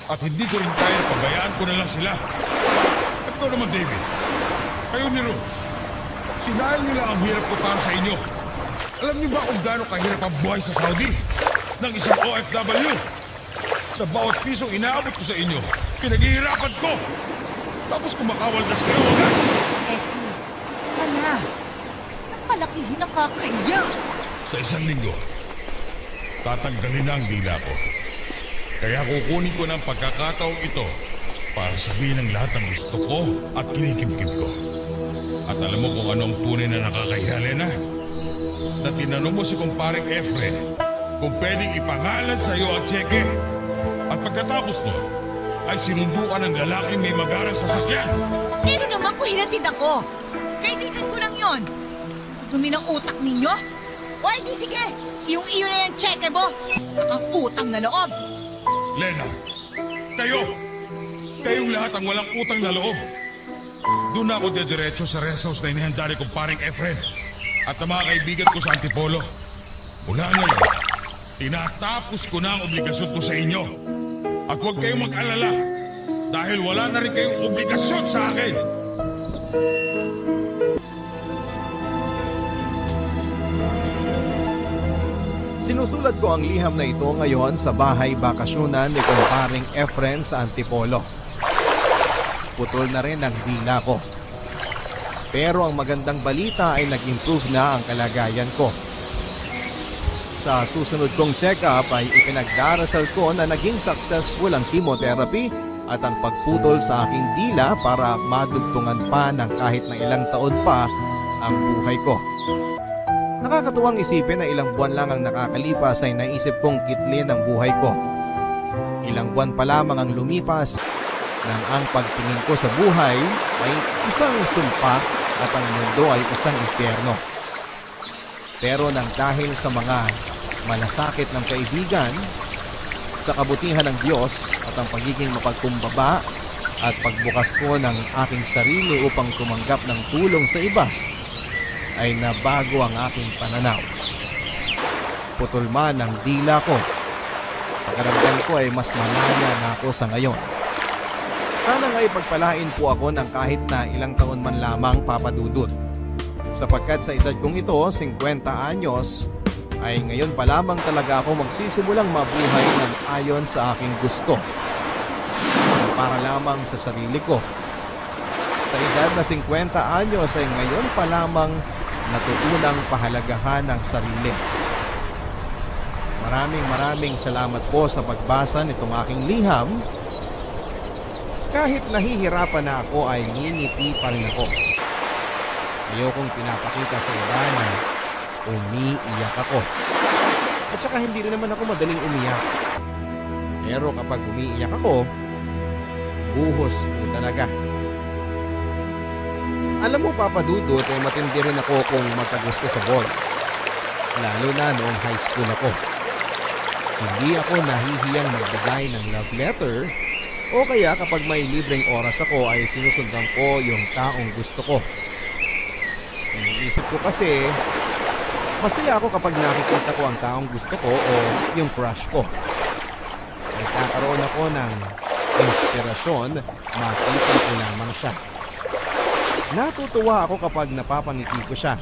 Speaker 5: At hindi ko rin kaya na pabayaan ko na lang sila. At ikaw naman, David. Kayo ni Ruth. Sinahal niyo lang ang hirap ko para sa inyo. Alam niyo ba kung gaano kahirap ang buhay sa Saudi? Ng isang OFW? Na bawat pisong inaabot ko sa inyo, pinaghihirapan ko. Tapos kumakawaldas kayo agad.
Speaker 4: Essie, na. Napalakihin nakakahiya.
Speaker 5: Sa isang linggo, tatanggalin na ang dila ko. Kaya kukunin ko ng pagkakataong ito para sabihin ang lahat ng gusto ko at kinikimkim ko. At alam mo kung anong tunay na nakakahiya, Lena? Na tinanong mo si kumparing Efren kung pwedeng ipangalan sa iyo ang cheque. At pagkatapos nun, ay sinundukan ng lalaking may magarang sasakyan.
Speaker 4: Pero naman po hinatid ako. Kaibigan ko lang yon. Dumi ng utak ninyo? O di sige, iyong-iyo na yung cheque mo. Ang utang na loob.
Speaker 5: Lena, kayong lahat ang walang utang na loob. Doon na ako dediretso sa rest house na inihanda ni kumparing Efren. at ang mga kaibigan ko sa Antipolo. Mula ngayon, tinatapos ko na ang obligasyon ko sa inyo. At huwag kayong mag-alala dahil wala na rin kayong obligasyon sa akin.
Speaker 1: Sinusulat ko ang liham na ito ngayon sa bahay bakasyonan ni kumparing Efren sa Antipolo. Putol na rin ang dila ko. Pero ang magandang balita ay nag-improve na ang kalagayan ko. Sa susunod kong check-up ay ipinagdarasal ko na naging successful ang chemotherapy at ang pagputol sa aking dila para madugtungan pa ng kahit na ilang taon pa ang buhay ko. Nakakatuwang isipin na ilang buwan lang ang nakakalipas ay naisip kong kitlin ang buhay ko. Ilang buwan pa lamang ang lumipas nang ang pagtingin ko sa buhay ay isang sumpa at ang mundo ay isang impyerno. Pero nang dahil sa mga malasakit ng kaibigan, sa kabutihan ng Diyos at ang pagiging mapagkumbaba at pagbukas ko ng aking sarili upang tumanggap ng tulong sa iba, ay nabago ang aking pananaw. Putol man ang dila ko. Pagkaramdam ko ay mas malaya na ako sa ngayon. Sana nga ipagpalain po ako ng kahit na ilang taon man lamang, Papa Dudut. Sapagkat sa edad kong ito, 50 anyos, ay ngayon pa lamang talaga ako magsisimulang mabuhay ng ayon sa aking gusto. Para lamang sa sarili ko. Sa edad na 50 anyos ay ngayon pa lamang natutunang pahalagahan ng sarili. Maraming salamat po sa pagbasa nitong aking liham. Kahit nahihirapan na ako ay ngingiti pa rin ako. Ayokong pinapakita sa iba na umiiyak ako. At saka hindi rin naman ako madaling umiyak. Pero kapag umiiyak ako, buhos po talaga. Alam mo, Papa Dudut, ay matindi rin ako kung magkagusto sa boys. Lalo na noong high school ako. Hindi ako nahihiyang magbigay ng love letter o kaya kapag may libreng oras ako ay sinusundan ko yung taong gusto ko. Iniisip ko kasi, masaya ako kapag nakikita ko ang taong gusto ko o yung crush ko. Nagkakaroon ako ng inspirasyon, makita ko lamang siya. Natutuwa ako kapag napapangiti ko siya.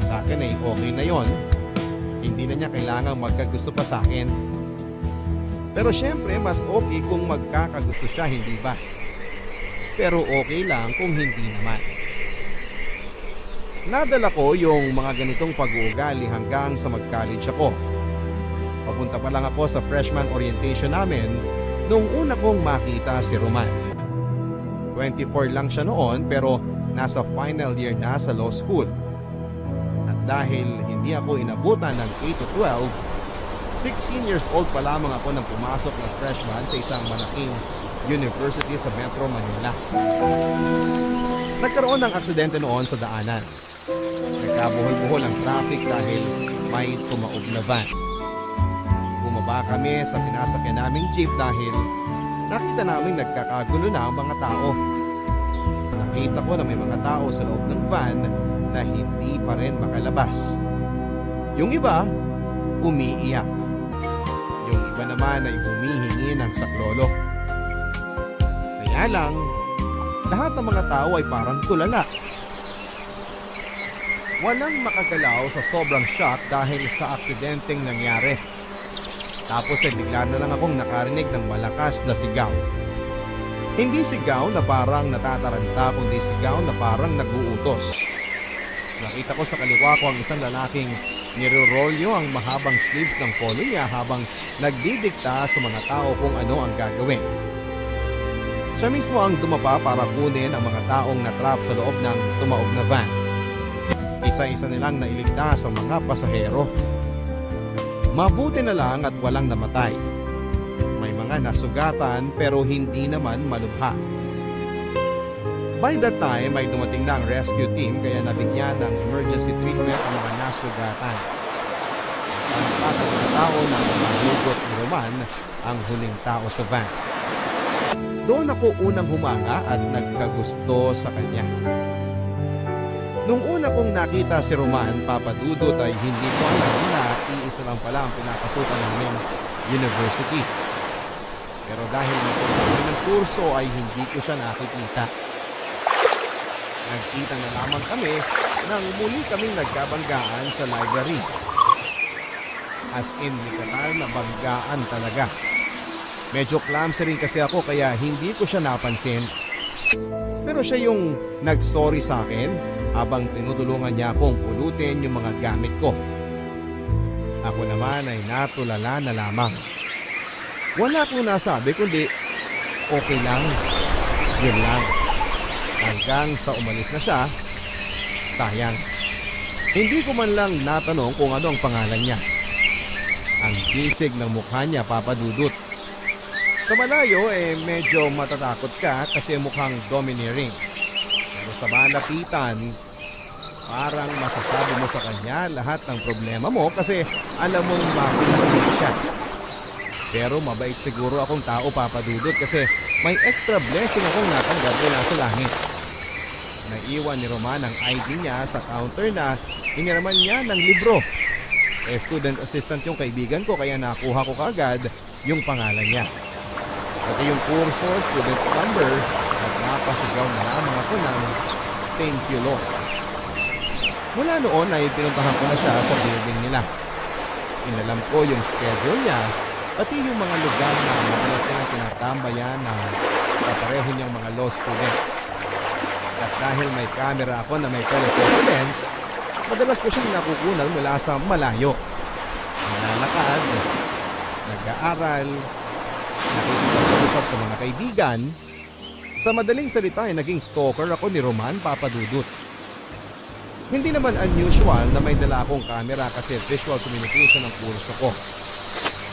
Speaker 1: Sa akin ay okay na yon. Hindi na niya kailangang magkagusto pa sa akin. Pero syempre, mas okay kung magkakagusto siya, hindi ba? Pero okay lang kung hindi naman. Nadala ko yung mga ganitong pag-uugali hanggang sa mag-college ako. Papunta pa lang ako sa freshman orientation namin nung una kong makita si Roman. 24 lang siya noon pero nasa final year na sa law school. At dahil hindi ako inabutan ng 8-12, 16 years old pa lamang ako nang pumasok na freshman sa isang malaking university sa Metro Manila. Nagkaroon ng aksidente noon sa daanan. Nagkabuhol-buhol ang traffic dahil may tumaob na van. Bumaba kami sa sinasakyan naming jeep dahil nakita namin nagkakagulo na ang mga tao. Nakita ko na may mga tao sa loob ng van na hindi pa rin makalabas. Yung iba, umiiyak. Yung iba naman ay humihingi ng saklolo. Kaya lang, lahat ng mga tao ay parang tulala. Walang makagalaw sa sobrang shock dahil sa aksidenteng nangyari. Tapos ay bigla na lang akong nakarinig ng malakas na sigaw. Hindi sigaw na parang natataranta, kundi sigaw na parang nag-uutos. Nakita ko sa kaliwa ko ang isang lalaking nirorolyo ang mahabang sleeves ng polo niya habang nagdidikta sa mga tao kung ano ang gagawin. Siya mismo ang dumapa para kunin ang mga taong natrap sa loob ng tumaob na van. Isa-isa nilang nailigtas ang mga pasahero. Mabuti na lang at walang namatay. May mga nasugatan pero hindi naman malubha. By that time ay dumating na ang rescue team kaya nabigyan ng emergency treatment ang mga nasugatan. Ang apat na tao na mahugot ni Roman ang huling tao sa van. Doon ako unang humanga at nagkagusto sa kanya. Nung una kong nakita si Roman, Papa Dudut, ay hindi ko alam na iisa lang pala ang pinapasukan namin university. Pero dahil natuloy ng kurso ay hindi ko siya nakikita. Nagkita na lamang kami nang muli kaming nagkabanggaan sa library. As in, literal na banggaan talaga. Medyo clumsy rin kasi ako kaya hindi ko siya napansin. Pero siya yung nag-sorry sa akin habang tinutulungan niya akong pulutin yung mga gamit ko. Ako naman ay natulala na lamang. Wala akong nasabi kundi okay lang. Yun lang. Hanggang sa umalis na siya, sayang. Hindi ko man lang natanong kung ano ang pangalan niya. Ang kisig ng mukha niya, Papa Dudut. Sa malayo medyo matatakot ka kasi mukhang domineering. Pero sa malapitan, parang masasabi mo sa kanya lahat ng problema mo kasi alam mong makulit siya. Pero mabait siguro akong tao, Papa Dudut, kasi may extra blessing akong natanggap mula sa langit. Naiwan ni Roman ang ID niya sa counter na iniraman niya ng libro. Student assistant yung kaibigan ko kaya nakuha ko kaagad yung pangalan niya. Pati yung kurso, student number, at napasigaw na lamang ako ng thank you, Lord. Mula noon ay pinuntahan ko na siya sa building nila. Inalam ko yung schedule niya, pati yung mga lugar na madalas nilang tinatambayan na kapareho niyang mga law students. At dahil may camera ako na may telephoto lens, madalas ko siyang nakukunan mula sa malayo. Nanlalakad, nag-aaral, nakikipag-usap sa mga kaibigan. Sa madaling salita ay naging stalker ako ni Roman, Papa Dudut. Hindi naman unusual na may dala akong camera kasi visual communication ang kurso ko.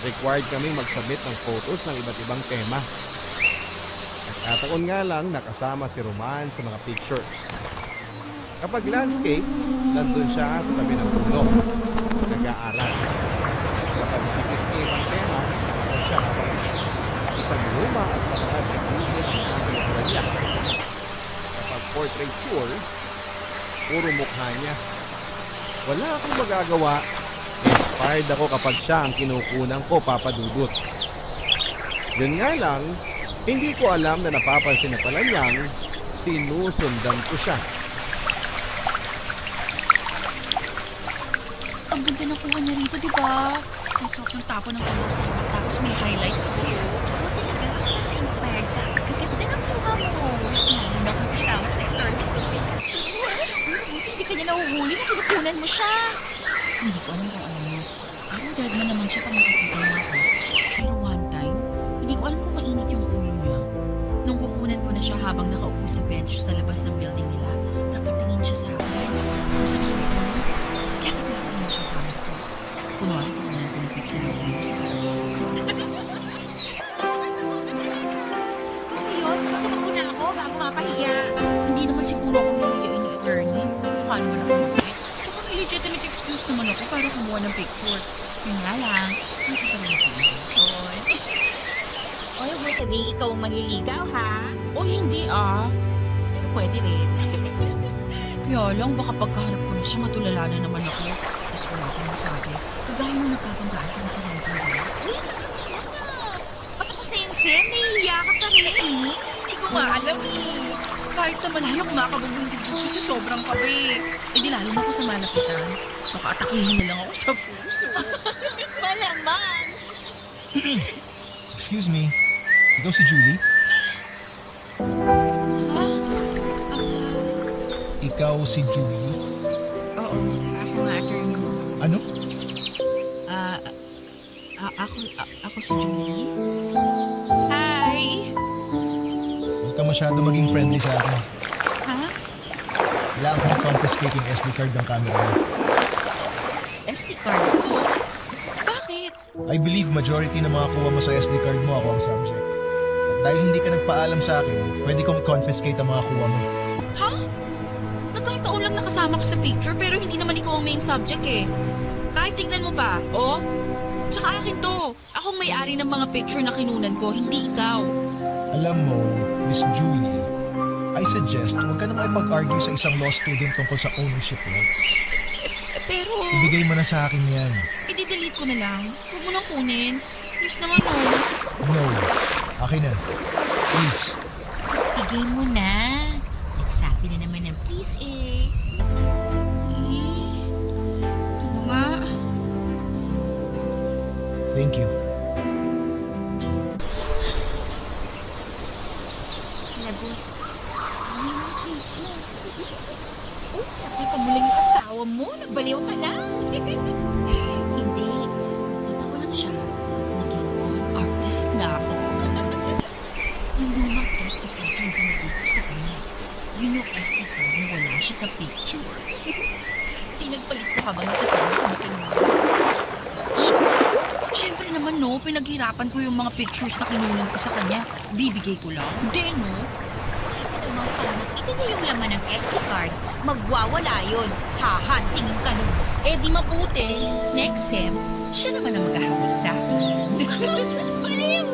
Speaker 1: Required kami mag-submit ng photos ng iba't ibang tema. Nagkataon nga lang nakasama si Roman sa mga pictures. Kapag landscape, nandun siya sa tabi ng puno. Nag-aaral. Kapag cityscape ang tema, nandun siya habang isang luma at mataas na building ang nasa likuran niya. Kapag portrait tour, puro mukha niya. Wala akong magagawa. Inspired ako kapag siya ang kinukunan ko, Papa Dudut. Yun nga lang, hindi ko alam na napapansin na pala niyang sinusundan ko siya.
Speaker 6: Ang ganda ng kuha niya rito, di ba? Ang soft ng tapo ng color sa harap, tapos may highlights sa bulo.
Speaker 4: Oo, talaga. Kasi inspired ka. Kaganda ng kuha mo.
Speaker 6: Lalo na kung kasama sa attorney sa picture.
Speaker 4: Buti hindi ka niya nahuhuli na kinukunan mo siya.
Speaker 6: Hindi ko alam kung alam mo. Pero dead man naman siya pag nakikita niya ako. Pero one time, hindi ko alam kung mainit yung ulo niya. Nung kukunan ko na siya habang nakaupo sa bench sa labas ng building nila, napatingin siya sa akin. Gusto ko na kaya naglaro mo siya camera ko. Kunwari kukunan ko ng picture ng ulo sa harap.
Speaker 4: Kung yun, tumakbo na ako bago mapahiya.
Speaker 6: Hindi naman siguro ako mahihain ni attorney. Mukha naman ako mabait. Tsaka may legitimate excuse naman ako para kumuha ng pictures. Yun nga lang, hindi ka naman ako intention.
Speaker 4: Oy, huwag mo sabihin ikaw ang manliligaw, ha?
Speaker 6: O hindi Pero pwede rin. Kaya lang, baka pagkaharap ko na siya, matulala na naman ako. Tapos wala akong masabi. Kagaya nung nagkatanggaan kami sa library.
Speaker 4: Uy, tatapos mo na. Patapos na yung Sem, nahihiya ka pa rin.
Speaker 6: Hindi ko nga alam Kahit sa malayo, kumakabog dito kasi sobrang kape. Eh di lalo na ako sa malapitan. Baka atakihin na lang ako sa puso.
Speaker 4: Malamang.
Speaker 3: Excuse me, ikaw si Julie? Ikaw si Julie?
Speaker 6: Oo, ako nga attorney.
Speaker 3: Ano?
Speaker 6: Ako si Julie. Hi!
Speaker 3: Huwag ka masyado maging friendly sa akin.
Speaker 6: Ha?
Speaker 3: Kailangan ko confiscate yung SD card ng camera mo.
Speaker 6: SD card ko? Bakit?
Speaker 3: I believe majority ng mga kuha mo sa SD card mo ako ang subject. At dahil hindi ka nagpaalam sa akin, pwede kong confiscate ang mga kuha mo.
Speaker 6: Ha? Nagkataon lang nakasama ka sa picture pero hindi naman ikaw ang main subject eh. Kahit tignan mo pa, oh. Tsaka akin to. Akong may-ari ng mga picture na kinunan ko, hindi ikaw.
Speaker 3: Alam mo, Miss Julie, I suggest huwag ka na makipag-argue sa isang law student tungkol sa ownership rights.
Speaker 6: Pero,
Speaker 3: Ibigay mo na sa akin yan.
Speaker 6: i-delete ko na lang. Huwag mo nang kunin. Please naman, no.
Speaker 3: No. Akin na. Please.
Speaker 4: Bigay mo na. Nagsabi na naman ng please eh.
Speaker 6: Ito na nga.
Speaker 3: Thank you.
Speaker 6: Lagot. Ano yung kids mo? Oh, nakita mo lang yung asawa mo. Nagbaliw ka na. Hindi. Nakita ko lang siya. Naging con artist na ako. Yung lumang SD card yung binigay ko sa kanya. Yun yung SD card na wala siya sa picture. Pinagpalit ko habang nagtatawag ko kanina. Siyempre naman no, pinaghirapan ko yung mga pictures na kinunan ko sa kanya. Bibigay ko lang. Hindi no.
Speaker 4: Namang pag makita niya yung laman ng SD card, magwawala yun. Hahantingin ka nun. Eh di mabuti. Next sem, siya naman ang maghahabol sa akin. Baliw!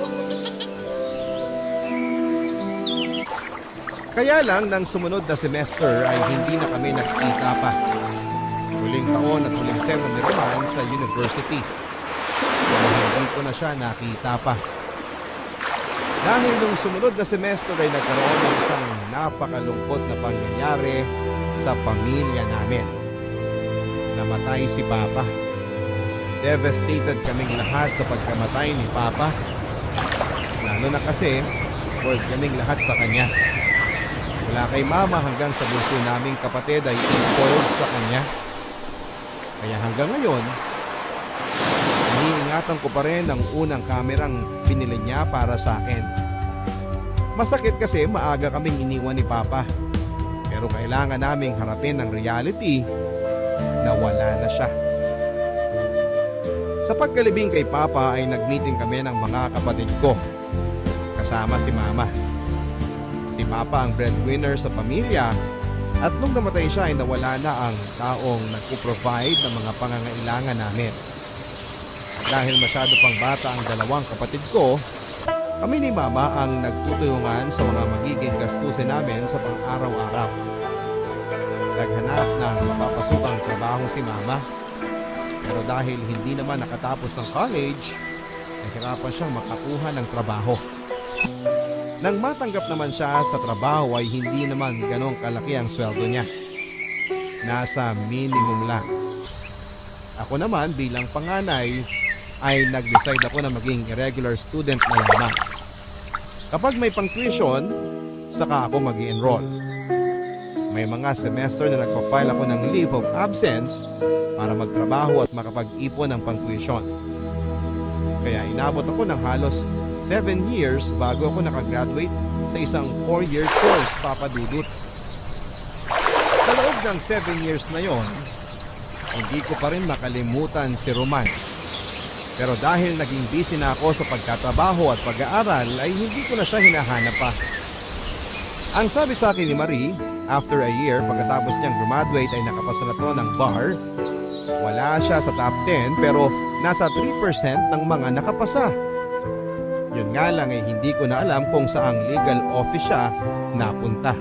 Speaker 1: Kaya lang, nang sumunod na semester ay hindi na kami nagkita pa. Huling taon at huling sem na naman sa university. Kaya hindi ko na siya nakita pa. Dahil nung sumunod na semester ay nagkaroon ng isang napakalungkot na pangyayari sa pamilya namin. Namatay si Papa. Devastated kaming lahat sa pagkamatay ni Papa. Lalo na kasi, spoiled kaming lahat sa kanya. Mula kay Mama hanggang sa bunso naming kapatid ay spoiled sa kanya. Kaya hanggang ngayon, iniingatan ko pa rin ang unang kamerang binili niya para sa akin. Masakit kasi maaga kaming iniwan ni Papa. Pero kailangan naming harapin ang reality na wala na siya. Sa pagkalibing kay Papa ay nagmeeting kami ng mga kapatid ko. Kasama si Mama. Si Papa ang breadwinner sa pamilya at nung namatay siya ay nawala na ang taong nagpo-provide ng mga pangangailangan namin. Dahil masyado pang bata ang dalawang kapatid ko, kami ni Mama ang nagtutulungan sa mga magiging gastusin namin sa pang-araw-araw. Naghanap ng mapapasukang trabaho si Mama, pero dahil hindi naman nakatapos ng college, nahirapan siyang makakuha ng trabaho. Nang matanggap naman siya sa trabaho ay hindi naman ganong kalaki ang sweldo niya. Nasa minimum lang. Ako naman bilang panganay ay nag-decide ako na maging regular student na lamang. Kapag may pang-tuition, saka ako mag-enroll. May mga semester na nagpa-file ako ng leave of absence para magtrabaho at makapag-ipon ng pang-tuition. Kaya inabot ako ng halos 7 years bago ako nakagraduate sa isang 4-year course, Papa Dudut. Sa loob ng 7 years na yon, hindi ko pa rin makalimutan si Roman. Pero dahil naging busy na ako sa pagtatrabaho at pag-aaral ay hindi ko na siya hinahanap pa. Ang sabi sa akin ni Marie, after a year pagkatapos niyang graduate ay nakapasa na to ng bar. Wala siya sa top 10 pero nasa 3% ng mga nakapasa. Yun nga lang ay hindi ko na alam kung saang legal office siya napunta.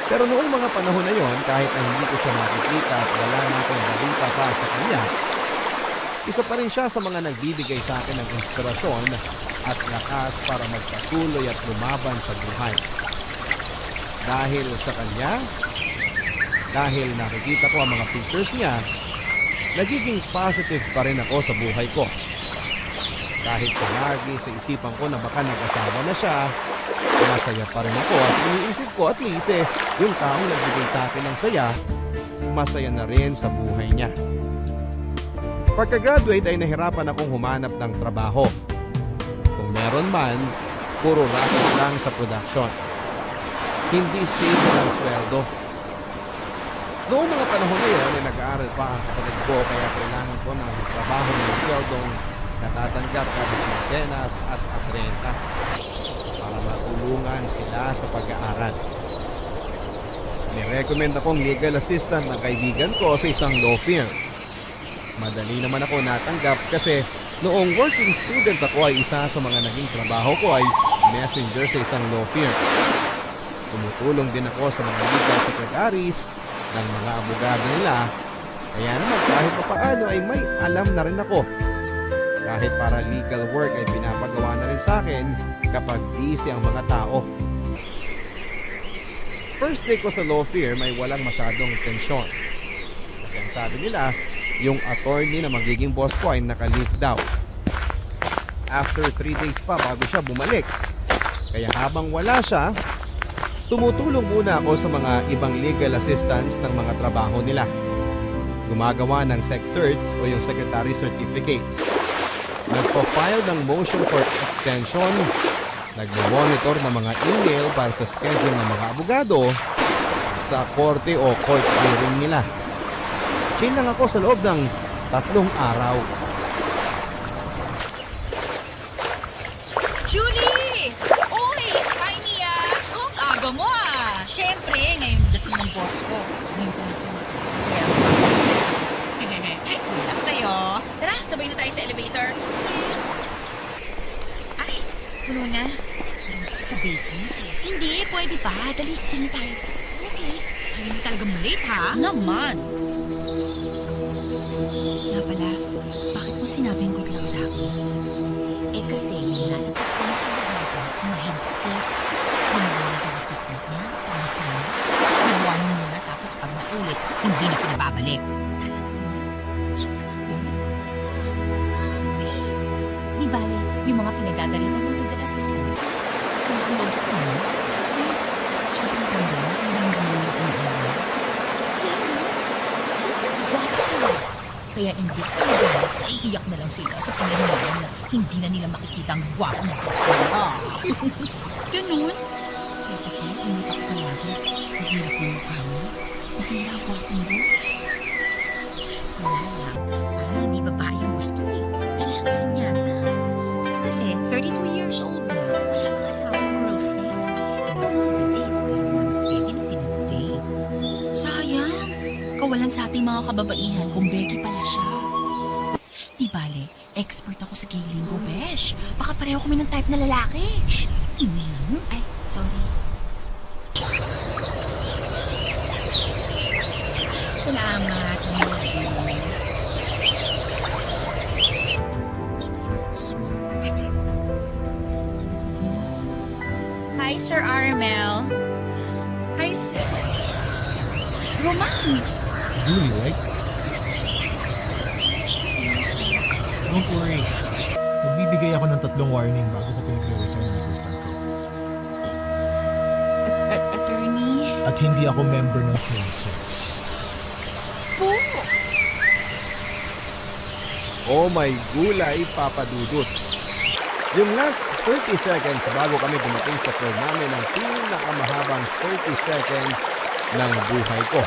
Speaker 1: Pero noong mga panahon na yon, kahit na hindi ko siya makikita at wala na akong balita pa sa kanya, isa pa rin siya sa mga nagbibigay sa akin ng inspirasyon at lakas para magpatuloy at lumaban sa buhay. Dahil sa kanya, dahil nakikita ko ang mga pictures niya, nagiging positive pa rin ako sa buhay ko. Kahit palagi sa isipan ko na baka nag-asawa na siya, masaya pa rin ako at iniisip ko at least yung taong nagbigay sa akin ng saya, masaya na rin sa buhay niya. Pagka-graduate ay nahirapan akong humanap ng trabaho. Kung meron man, puro racket lang sa production. Hindi stable ang sweldo. Noong mga panahon na yun ay nag-aaral pa ang kapatid ko kaya kailangan ko ng trabaho ng sweldong natatanggap kada quincenas at 30 para matulungan sila sa pag-aaral. Nirecommend akong legal assistant ng kaibigan ko sa isang law firm. Madali naman ako natanggap kasi noong working student ako ay isa sa mga naging trabaho ko ay messenger sa isang law firm. Tumutulong din ako sa mga legal secretaries ng mga abogado nila. Kaya naman kahit pa paano ay may alam na rin ako. Kahit para legal work ay pinapagawa na rin sa akin kapag busy ang mga tao. First day ko sa law firm ay walang masyadong tensyon. Kasi ang sabi nila, yung attorney na magiging boss ko ay naka-leave daw. After 3 days pa bago siya bumalik. Kaya habang wala siya, tumutulong muna ako sa mga ibang legal assistants ng mga trabaho nila. Gumagawa ng sex search o yung secretary certificates. Nagpo-file ng motion for extension. Nagmo-monitor ng mga email para sa schedule ng mga abogado sa korte o court hearing nila. Chill lang ako sa loob ng 3 araw.
Speaker 6: Julie! Uy! Hi, Mia! Ang aga mo ah!
Speaker 4: Siyempre, ngayong dating ng boss ko. Ngayon ko na ito. Kaya
Speaker 6: Relax sa'yo. Tara, sabay na tayo sa elevator.
Speaker 4: Ay, puno na. Parang kasi sa basement.
Speaker 6: Hindi, pwede pa. Dali, sino tayo?
Speaker 4: Okay.
Speaker 6: Ayaw mo talaga malate, ha?
Speaker 4: Naman.
Speaker 6: Nga pala, bakit mo sinabing good luck sa akin?
Speaker 4: Eh kasi, lalapit sa mga abogado, mahigpit. Hinawa ng assistant niya, pangitang.
Speaker 6: Ginawa mo muna tapos pag naulit, hindi na pinababalik.
Speaker 4: Di bale, yung mga pinagagalitan ng legal assistants, kasi kasama ang loob sa kanya. Kasi, sobrang tanda, hindi naman yung umawa. Sobrang gwapo ka. Kaya imbis na magalit, naiiyak na lang sila sa pangyayari na hindi na nila makikita ang gwapo ng boss nila.
Speaker 6: Ganun?
Speaker 4: Kaya pati, init ako palagi. Mahirap yung mukha mo. Mahirap ako ang boss. Wala lang. Parang hindi babae ang gusto eh. Lalaki rin yata. Kasi 32 years old na. Wala pang asawang girlfriend. E minsan nag-date. Pero mga steady na pinag-date.
Speaker 6: Sayang. Kawalan sa ating mga kababaihan kung Becky pala siya. Di bale, expert ako sa gay lingo, besh. Baka pareho kami ng type na lalaki.
Speaker 4: Shh! Imin?
Speaker 6: Ay, sorry.
Speaker 4: Salamat.
Speaker 6: Hi, Sir Aramel. Hi, Sir... Roman!
Speaker 3: Julie, right?
Speaker 6: Yes, sir.
Speaker 3: Don't worry. Magbibigay ako ng 3 warning bago ko pinagre-resign ng assistant ko.
Speaker 6: Attorney?
Speaker 3: At hindi ako member ng Clean Sex.
Speaker 6: Po!
Speaker 1: Oh my gulay, Papa Dudut. Yung last 30 seconds bago kami dumating sa floor namin ang pinakamahabang 30 seconds ng buhay ko.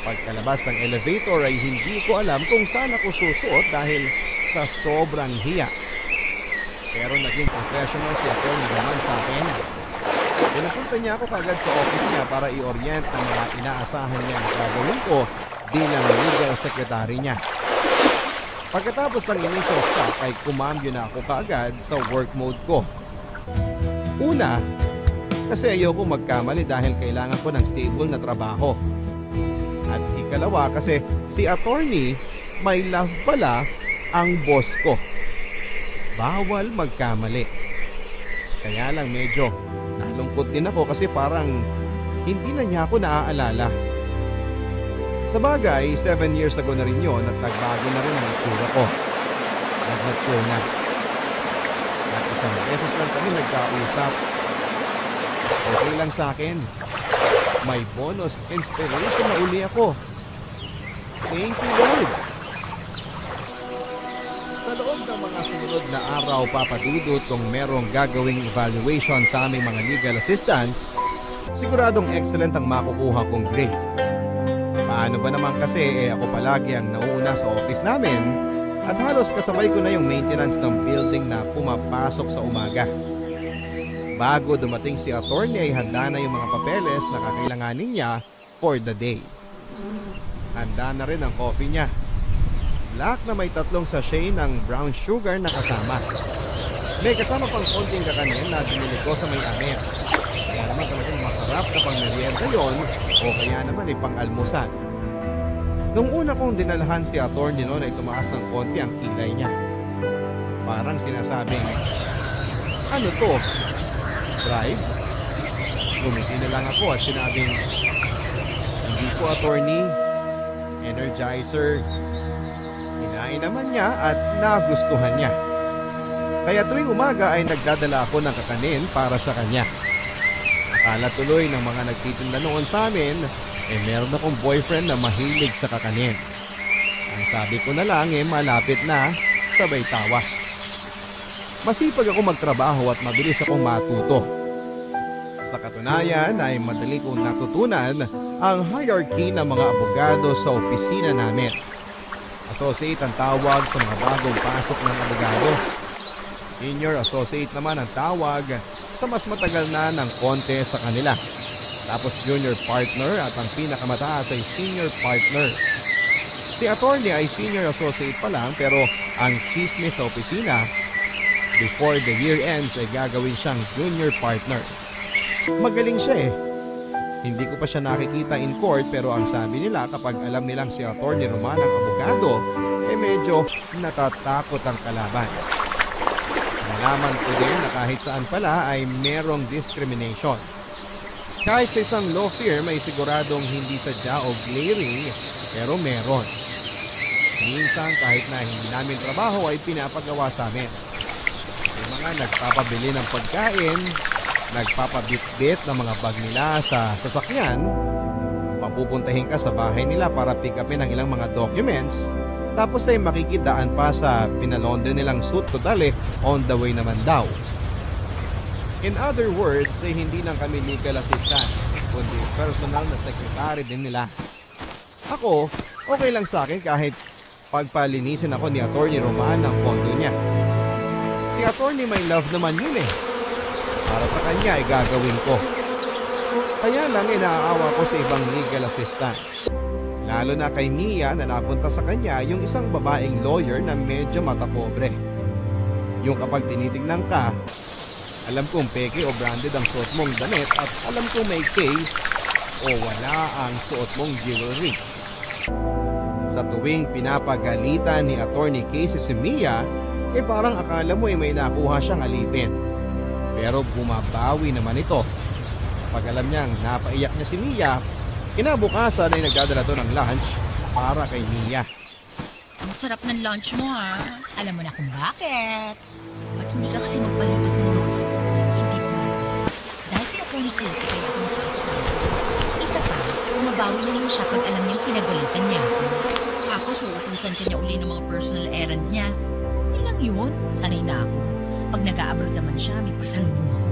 Speaker 1: Pagkalabas ng elevator ay hindi ko alam kung saan ako susuot dahil sa sobrang hiya. Pero naging professional si Atty. Roman sa akin. Pinapunta niya ako kagad sa office niya para i-orient ang mga inaasahan niyang gagawin ko bilang legal secretary niya. Pagkatapos ng initial shock ay kumambyo na ako kaagad sa work mode ko. Una, kasi ayoko magkamali dahil kailangan ko ng stable na trabaho. At ikalawa kasi si attorney may love pala ang boss ko. Bawal magkamali. Kaya lang medyo nalungkot din ako kasi parang hindi na niya ako naaalala. Sa bagay, 7 years ago na rin yun at nagbago na rin ang itsura ko. Nag-mature na. At isang beses lang kami nagkausap. Okay lang sa akin. May bonus inspiration na uli ako. Thank you, Lord. Sa loob ng mga sumunod na araw, papadudot kung merong gagawing evaluation sa aming mga legal assistants, siguradong excellent ang makukuha kong grade. Paano ba naman kasi ako palagi ang nauuna sa office namin at halos kasabay ko na yung maintenance ng building na pumapasok sa umaga. Bago dumating si attorney ay handa na yung mga papeles na kakailanganin niya for the day. Handa na rin ang coffee niya. Black na may 3 sachet ng brown sugar na kasama. May kasama pang konting kakanin na binili ko sa may amin. Kaya naman talagang masarap masarap na pangmerienda yon o kaya naman ay pang-almusal. Nung una kong dinalhan si attorney noon ay tumaas ng konti ang kilay niya. Parang sinasabing, ano to? Drive? Gumiti na lang ako at sinabing, hindi po attorney, energizer. Hinain naman niya at nagustuhan niya. Kaya tuwing umaga ay nagdadala ako ng kakanin para sa kanya. Akala tuloy ng mga nagtitinda noon sa amin, meron akong boyfriend na mahilig sa kakanin. Ang sabi ko na lang malapit na, sabay tawa. Masipag ako magtrabaho at mabilis akong matuto. Sa katunayan ay madali kong natutunan ang hierarchy ng mga abogado sa opisina namin. Associate ang tawag sa mga bagong pasok ng abogado. Senior associate naman ang tawag sa mas matagal na ng konti sa kanila. Tapos junior partner at ang pinakamataas ay senior partner. Si attorney ay senior associate pa lang pero ang chismis sa opisina, before the year ends ay gagawin siyang junior partner. Magaling siya Hindi ko pa siya nakikita in court pero ang sabi nila kapag alam nilang si attorney Roman ang abogado, medyo natatakot ang kalaban. Nalaman ko din na kahit saan pala ay merong discrimination. Kahit sa isang law firm ay siguradong hindi sadya o glaring, pero meron. Minsan kahit na hindi namin trabaho ay pinapagawa sa amin. May mga nagpapabili ng pagkain, nagpapabitbit ng mga bag nila sa sasakyan, papupuntahin ka sa bahay nila para pick upin ang ilang mga documents, tapos ay makikidaan pa sa pinalondre nilang suit to dali on the way naman daw. In other words, ay hindi lang kami legal assistant, kundi personal na secretary din nila. Ako, okay lang sa akin kahit pagpalinisin ako ni Attorney Roman ng pondo niya. Si Attorney may love naman yun Para sa kanya ay gagawin ko. Kaya lang naaawa ko sa ibang legal assistant. Lalo na kay Mia na napunta sa kanya yung isang babaeng lawyer na medyo matapobre. Yung kapag tinitignan ka, alam kong peke o branded ang suot mong damit at alam kong may K o wala ang suot mong jewelry. Sa tuwing pinapagalitan ni Attorney Casey si Mia, parang akala mo may nakuha siyang alipin. Pero bumabawi naman ito. Pag alam niyang napaiyak niya si Mia, kinabukasan ay nagdadala to ng lunch para kay Mia.
Speaker 6: Ang sarap ng lunch mo, ha?
Speaker 4: Alam mo na kung bakit.
Speaker 6: Ba't hindi ka kasi magpalipat ng lawyer?
Speaker 4: Hindi ko. Dahil kay Casey kaya ako napasok na. Isa pa, bumabawi na lang siya pag alam niyang pinagalitan niya ako.
Speaker 6: Ako, suutusan ka niya uli ng mga personal errand niya.
Speaker 4: Okay lang yun. Sanay na ako. Pag nag-a-abroad naman siya, may pasalubong ako.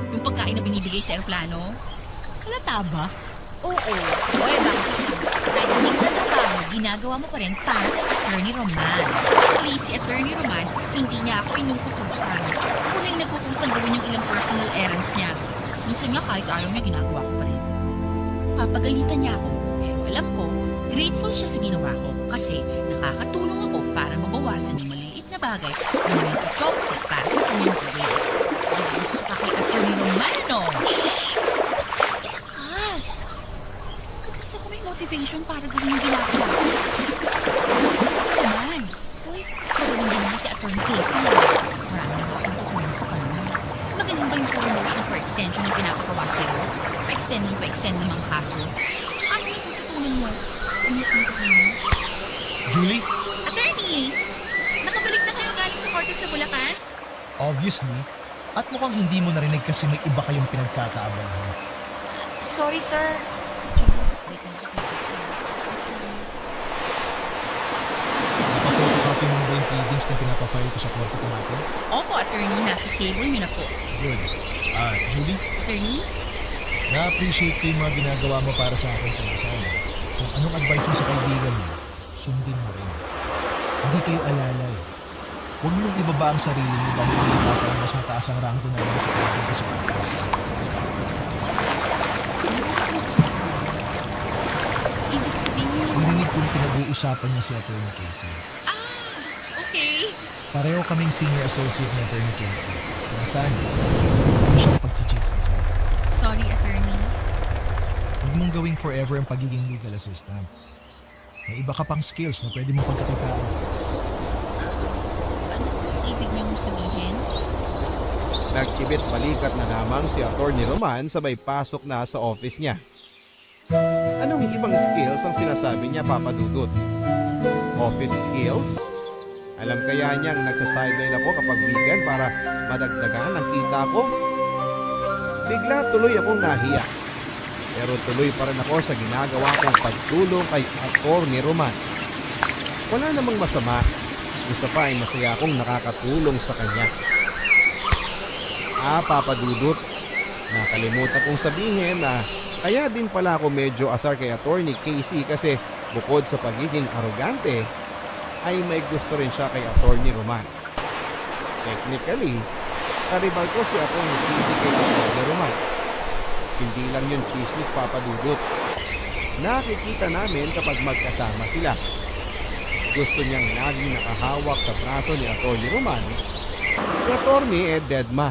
Speaker 6: Yung pagkain na binibigay sa aeroplano,
Speaker 4: Halata ba? Oo. Oy, bakit? Kahit hindi ka nagtrabaho, ginagawa mo pa rin para kay Attorney Roman.
Speaker 6: please, si Attorney Roman, hindi niya ako inuutusan. Ako na yung nagkukusang gawin yung ilang personal errands niya. Minsan nga kahit ayaw niya, ginagawa ko pa rin. Papagalitan niya ako, pero alam ko, grateful siya sa ginawa ko kasi nakakatulong ako para mabawasan yung maliit na bagay na medyo toxic para sa kanyang gawin. Ay, gusto ka kay Attorney Roman, no? Shhh! Ilakas! At ako may motivation para gawin yung ginagawa ko. Kasi ano naman? Uy, karoon din naman si Attorney Casey. Marami na akong tutulong sa kanya. Magaling ba yung promotion for extension yung pinapagawa sa'yo? Pa-extend ng mga kaso. Tsaka ano yung tututunan mo? Umiyak mo ka mo.
Speaker 3: Julie,
Speaker 6: Attorney! Nakabalik na kayo galing sa korte sa Bulacan?
Speaker 3: obviously, at mukhang hindi mo narinig kasi may iba kayong pinagkakaabalan.
Speaker 6: Sorry, sir.
Speaker 3: Napapotocopy mo ba yung pleadings na pinapafile ko sa korte ko natin?
Speaker 6: Opo, attorney. Nasa table niyo na po.
Speaker 3: Good. Julie,
Speaker 6: Attorney?
Speaker 3: na-appreciate ko yung mga ginagawa mo para sa akin kung saan. Kung anong advice mo sa kaibigan mo, sundin mo rin. Hindi kayo alalay. Huwag mong ibaba ang sarili mo dahil hindi baka mas mataas ang ranggo namin sa kaibigan ko sa office.
Speaker 6: Ibig sabihin...
Speaker 3: Narinig kong pinag-uusapan niya si Attorney Casey.
Speaker 6: Okay.
Speaker 3: Pareho kaming senior associate ni Attorney Casey. Kaya sana, huwag mo siyang pagchichismisan.
Speaker 6: So, Sorry, attorney.
Speaker 3: Huwag mong gawing forever ang pagiging legal assistant. May iba ka pang skills na pwede mo pagkakitaan.
Speaker 6: Ano ibig niyong sabihin?
Speaker 1: Nagkibit balikat na lamang si Atty. Roman sabay pasok na sa office niya. Anong ibang skills ang sinasabi niya, Papa Dudut? Office skills? Alam kaya niyang nagsa-sideline ako kapag weekend para madagdagan ang kita ko? Bigla tuloy akong nahiya. Pero tuloy pa rin ako sa ginagawa kong pagtulong kay Atty. Roman. Wala namang masama. Isa pa ay masaya akong nakakatulong sa kanya. Papa Dudut, nakalimutan kong sabihin na kaya din pala ako medyo asar kay Atty. Casey kasi bukod sa pagiging arogante, ay may gusto rin siya kay Atty. Roman. Technically, karibal ko si Atty. Casey kay Atty. Roman. Hindi lang yun chismis, Papa Dudut. Nakikita namin kapag magkasama sila. Gusto niyang laging nakahawak sa braso ni Atty. Roman. Si Atty. Deadma.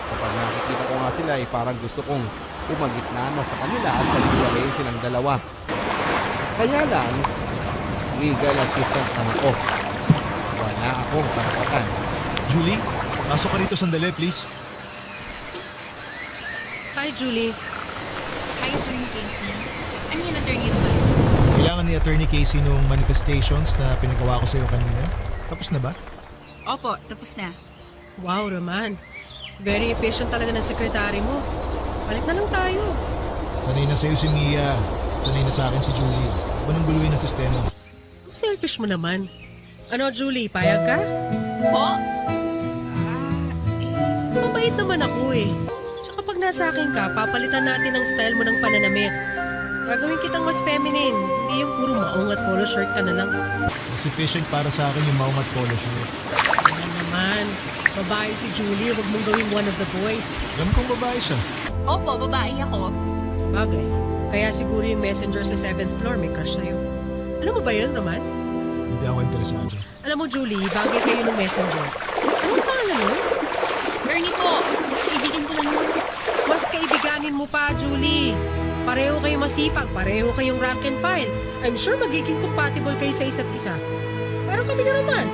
Speaker 1: Kapag nakikita ko nga sila ay parang gusto kong umagitna na sa kanila at paghiwalayin silang dalawa. Kaya lang, legal assistant lang ako. Wala akong karapatan.
Speaker 3: Julie, pasok ka rito sandali, please.
Speaker 7: Hi, Julie.
Speaker 6: Hi, attorney Casey. Ano yan, attorney Roman?
Speaker 3: Kailangan ni Attorney Casey nung manifestations na pinagawa ko sa iyo kanina. Tapos na ba?
Speaker 6: Opo, tapos na.
Speaker 7: Wow, Roman. Very efficient talaga ng sekretary mo. Balik na lang tayo.
Speaker 3: Sanay na sa'yo si Mia. Sanay na sa akin si Julie. Huwag nang guluhin ang sistema.
Speaker 7: Ang selfish mo naman. Ano, Julie, payag ka?
Speaker 6: Po?
Speaker 7: Mabait naman ako eh. Tsaka pag nasa akin ka, papalitan natin ang style mo ng pananamit. Gagawin kitang mas feminine. Hindi yung puro maong at polo shirt ka na lang.
Speaker 3: Mas efficient para sa akin yung maong at polo shirt.
Speaker 7: Ano naman? Babae si Julie, huwag mong gawing one of the boys.
Speaker 3: Alam kong babae siya.
Speaker 6: Opo, babae ako.
Speaker 7: Sabagay. Kaya siguro yung messenger sa 7th floor may crush sa'yo. Alam mo ba yun, Roman?
Speaker 3: Hindi ako interesado.
Speaker 7: Alam mo, Julie, bagay kayo ng messenger. Ano ang pangalan nun?
Speaker 6: Ernie po, kaibigan ko lang yun.
Speaker 7: Mas kaibiganin mo pa, Julie. Pareho kayong masipag, pareho kayong rank and file. I'm sure magiging compatible kayo sa isa't isa. Parang kami na naman.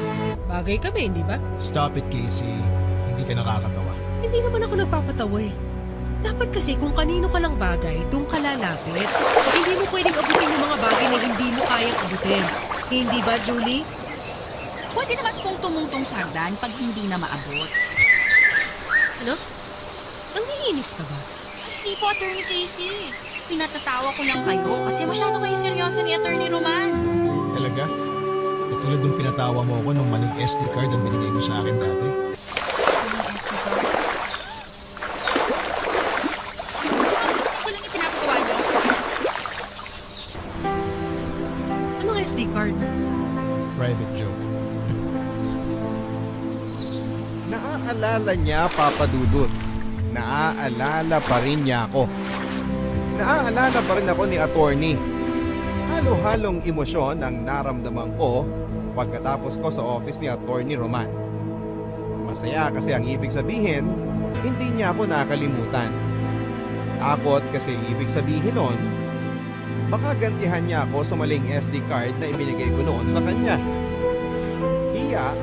Speaker 7: Bagay kami, hindi ba?
Speaker 3: Stop it, Casey. Hindi ka nakakatawa.
Speaker 7: Hindi naman ako nagpapatawa eh. Dapat kasi kung kanino ka lang bagay, doon ka lalapit. Hindi mo pwedeng abutin yung mga bagay na hindi mo kayang abutin. Hindi ba, Julie?
Speaker 6: Pwede naman pong tumungtong sa hagdan pag hindi na maabot.
Speaker 7: Ano? Nangiinis ka ba?
Speaker 6: Hindi po, attorney Casey. Pinatatawa ko lang kayo kasi masyado kayo seryoso ni attorney Roman.
Speaker 3: Talaga? Katulad nung pinatawa mo ako nung maling SD card ang binigay mo sa akin dati.
Speaker 6: Ano yung SD card? Ko lang yung pinapagawa niyo.
Speaker 7: Anong SD card?
Speaker 3: Private joke.
Speaker 1: Naaalala niya, Papa Dudut. Naaalala pa rin niya ako. Naaalala pa rin ako ni Atty. Halo-halong emosyon ang naramdaman ko pagkatapos ko sa office ni Atty. Roman. Masaya kasi ang ibig sabihin, hindi niya ako nakalimutan. Takot kasi ibig sabihin nun, baka gantihan niya ako sa maling SD card na ibinigay ko noon sa kanya. Hiya,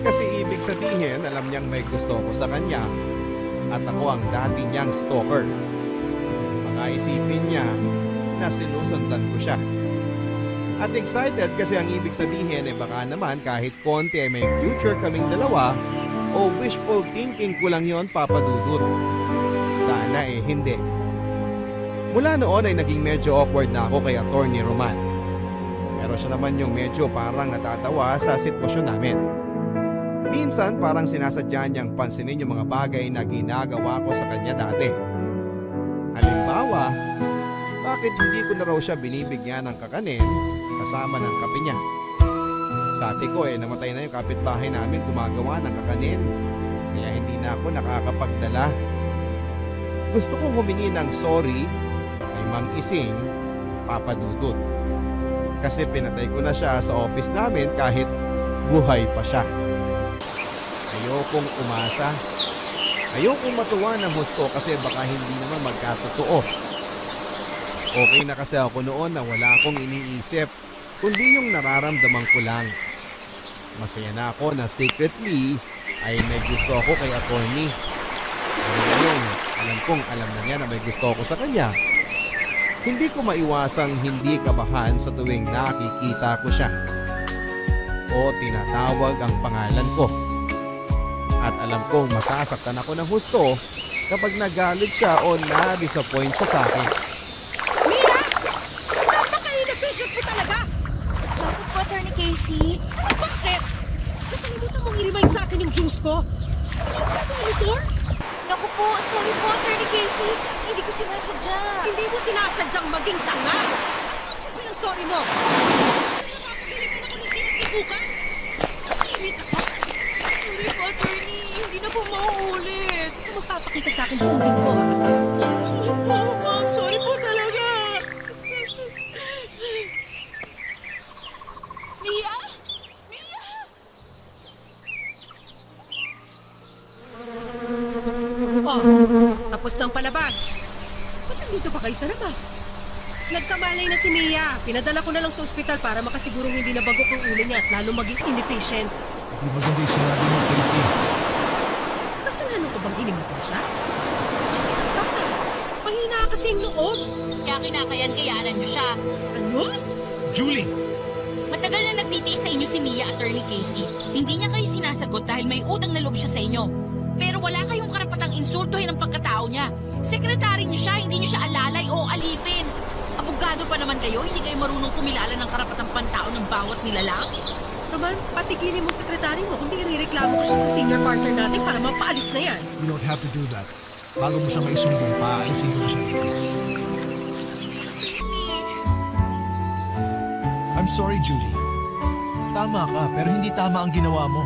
Speaker 1: kasi ibig sabihin alam niyang may gusto ko sa kanya at ako ang dati niyang stalker. Baka isipin niya na sinusundan ko siya. At excited kasi ang ibig sabihin baka naman kahit konti ay may future kaming dalawa o wishful thinking ko lang yon, Papa Dudut. Sana hindi. Mula noon ay naging medyo awkward na ako kay Atty. Roman. Pero siya naman yung medyo parang natatawa sa sitwasyon namin. Minsan parang sinasadya niyang pansinin yung mga bagay na ginagawa ko sa kanya dati. Halimbawa, bakit hindi ko na raw siya binibigyan ng kakanin kasama ng kape niya? Sabi ko namatay na yung kapitbahay namin gumagawa ng kakanin. Kaya hindi na ako nakakapagdala. Gusto kong humingi ng sorry kay Mang Ising, Papa Dudut. Kasi pinatay ko na siya sa office namin kahit buhay pa siya. Ayokong umasa. Ayokong matuwa ng husto kasi baka hindi naman magkatotoo. Okay na kasi ako noon na wala akong iniisip, kundi yung nararamdaman ko lang. Masaya na ako na secretly ay may gusto ako kay attorney. Ngayon, alam kong alam na niya na may gusto ako sa kanya. Hindi ko maiwasang hindi kabahan sa tuwing nakikita ko siya o tinatawag ang pangalan ko. At alam kong masasaktan ako ng husto kapag nagalit siya o na-disappoint siya sa akin.
Speaker 7: Mia! Napaka-inefficient mo talaga!
Speaker 6: Bakit po, Attorney Casey?
Speaker 7: Bakit? Nakalimutan mong i-remind sa akin yung juice ko? Hindi mo na monitor?
Speaker 6: Naku po, sorry po, Attorney Casey. Hindi ko sinasadya.
Speaker 7: Hindi mo sinasadyang maging tanga! Ang simple ang sorry mo! Napapagalitan ako ni CSC bukas! Nakairit ako!
Speaker 6: Sorry po, Attorney. Hindi na po mauulit.
Speaker 7: Kung magpapakita sa akin yung ko, ha?
Speaker 6: Sorry po, ma'am. Sorry po talaga. Mia? Mia?
Speaker 7: Oh, tapos ng palabas. Ba't nandito pa kayo sa labas? Nagkamalay na si Mia. Pinadala ko na lang sa ospital para makasigurong hindi nabagok ang ulo niya at lalo maging inefficient.
Speaker 3: Hindi maganda yung sinabi mo, Casey.
Speaker 7: Kasalanan ko bang inimutan siya? Jessica, bata. Mahina kasi ang loob.
Speaker 6: Kaya kinakayan-kayanan niyo siya.
Speaker 7: Ano?
Speaker 3: Julie!
Speaker 6: Matagal na nagtitiis sa inyo si Mia, Attorney Casey. Hindi niya kayo sinasagot dahil may utang na loob siya sa inyo. Pero wala kayong karapatang insultuhin ang pagkatao niya. Sekretary niyo siya, hindi niyo siya alalay o alipin. Abogado pa naman kayo, hindi kayo marunong kumilala ng karapatang pantao ng bawat nilalang?
Speaker 7: Roman, patigilin mo sekretary mo kundi irereklamo ko siya sa senior partner natin para mapaalis na yan.
Speaker 3: You don't have to do that. Bago mo siya maisumbong, paalisin ko na siya dito. I'm sorry, Julie. Tama ka, pero hindi tama ang ginawa mo.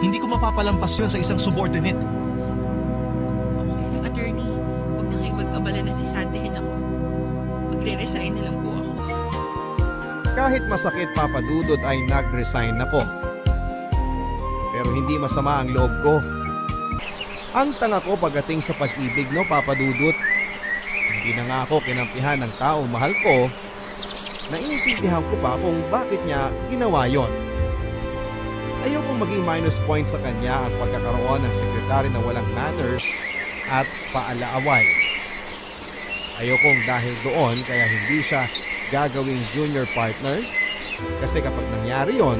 Speaker 3: Hindi ko mapapalampas yun sa isang subordinate.
Speaker 6: Okay lang, Attorney. Huwag na kayong mag-abala na sisandehin ako. Magre-resign na lang po ako.
Speaker 1: Kahit masakit, Papa Dudut, ay nag-resign ako. Pero hindi masama ang loob ko. Ang tanga ko pagdating sa pag-ibig, no, Papa Dudut. Hindi na nga ako kinampihan ng taong mahal ko. Naiintindihan ko pa kung bakit niya ginawa yon. Ayokong maging minus point sa kanya ang pagkakaroon ng sekretary na walang manners at paalaaway. Ayokong dahil doon kaya hindi siya gagawing junior partner kasi kapag nangyari yon,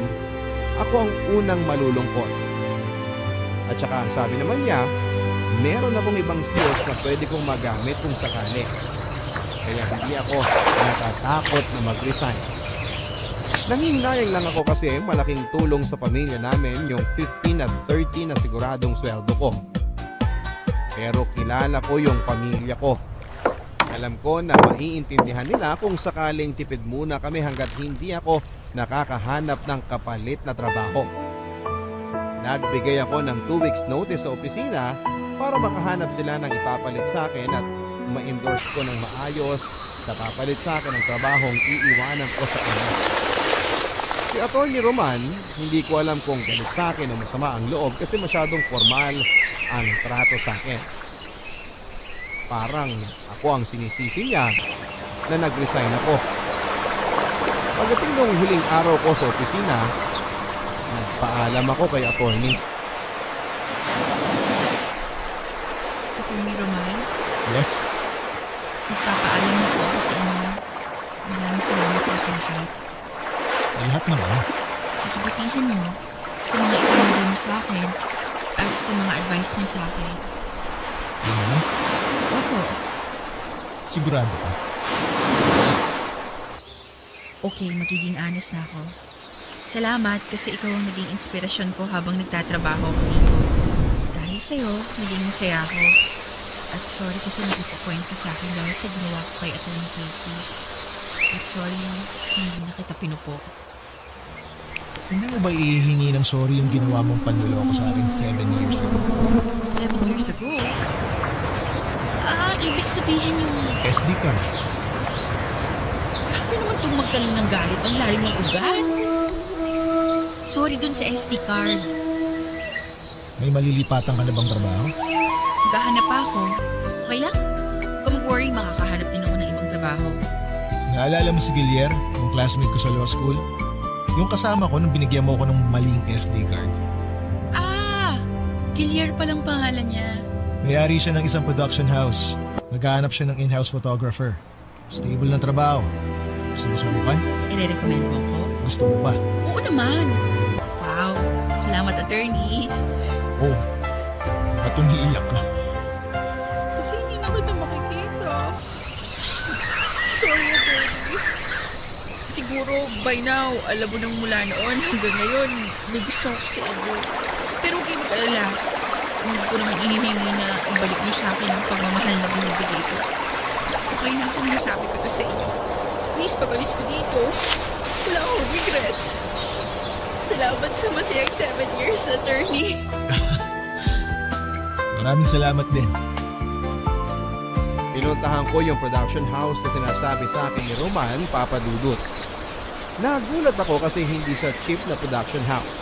Speaker 1: ako ang unang malulungkot. At saka ang sabi naman niya, meron akong ibang skills na pwede kong magamit kung sakali. Kaya hindi ako natatakot na mag-resign. Nanginayang lang ako kasi malaking tulong sa pamilya namin yung 15 at 30 na siguradong sweldo ko. Pero kilala ko yung pamilya ko. Alam ko na maiintindihan nila kung sakaling tipid muna kami hanggat hindi ako nakakahanap ng kapalit na trabaho. Nagbigay ako ng 2 weeks notice sa opisina para makahanap sila ng ipapalit sa akin at ma-endorse ko ng maayos sa papalit sa akin ng trabahong iiwanan ko sa kanya. Si Atty. Roman, hindi ko alam kung galit sa akin o masama ang loob kasi masyadong formal ang trato sa akin. Parang ako ang sinisisi niya na nag-resign ako. Pagdating nung huling araw ko sa opisina, nagpaalam ako kay attorney.
Speaker 6: Attorney Roman,
Speaker 3: Yes?
Speaker 6: magpapaalam na po ako sa inyo. Maraming salamat po sa lahat.
Speaker 3: Sa lahat naman.
Speaker 6: Sa kabutihan niyo, sa mga itinuro mo sa akin, at sa mga advice niyo sa akin.
Speaker 3: Yun na lang?
Speaker 6: Opo,
Speaker 3: Sigurado ka?
Speaker 6: okay, magiging honest na ako. Salamat kasi ikaw ang naging inspirasyon ko habang nagtatrabaho ako dito. Dahil sa'yo, naging masaya ako. At sorry kasi na-disappoint ka sa akin dahil sa ginawa ko kay Atty. Casey. At sorry, hindi na kita pinupo.
Speaker 3: Hindi mo ba ihihingi ng sorry yung ginawa mong panluloko sa akin 7 years ago?
Speaker 6: 7 years ago. Ibig sabihin yung...
Speaker 3: SD card.
Speaker 6: Grabe naman itong magtanim ng galit. Ang lalim ng ugat. Sorry dun sa SD card.
Speaker 3: May malilipatan ka na bang trabaho?
Speaker 6: maghahanap pa ako. Okay lang? Kung mag-worry, makakahanap din ako ng ibang trabaho.
Speaker 3: Naalala mo si Gilier, yung classmate ko sa law school? Yung kasama ko nung binigyan mo ko ng maling SD card.
Speaker 6: Ah! Gilier palang pangalan niya.
Speaker 3: Mayari siya ng isang production house. Naghahanap siya ng in-house photographer. Stable na trabaho. Gusto mo subukan?
Speaker 6: I-recommend mo ko?
Speaker 3: Gusto mo ba?
Speaker 6: Oo naman. Wow. Salamat, attorney.
Speaker 3: Oh, at umiiyak ka.
Speaker 6: Kasi hindi na kita makikita. Sorry, attorney. Siguro, by now, alam mo nang mula noon hanggang ngayon, may gusto ko sa iyo. Pero huwag kayo mag-alala. Hindi ko naman inihingi na ibalik niyo sa akin ang pagmamahal na binibigay ko. Okay na kung nasabi ko to sa inyo. Please, pag-alis ko dito, wala akong regrets. Salamat sa masayang 7 years, attorney.
Speaker 3: Maraming salamat din.
Speaker 1: Pinuntahan ko yung production house na sinasabi sa akin ni Roman, Papa Dudut. Nagulat ako kasi hindi siya cheap na production house.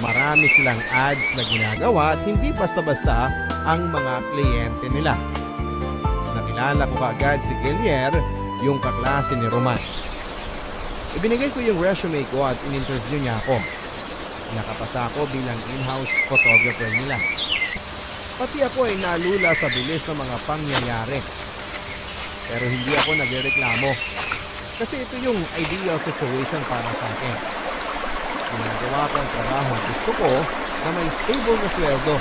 Speaker 1: Marami silang ads na ginagawa at hindi basta-basta ang mga kliyente nila. Nakilala ko kaagad si Gilier, yung kaklase ni Roman. Ibinigay ko yung resume ko at in-interview niya ako. Nakapasa ako bilang in-house photographer nila. Pati ako ay nalula sa bilis ng mga pangyayari. Pero hindi ako nagreklamo. Kasi ito yung ideal situation para sa akin. Ginagawa ko ang trabaho gusto ko na may stable na sweldo.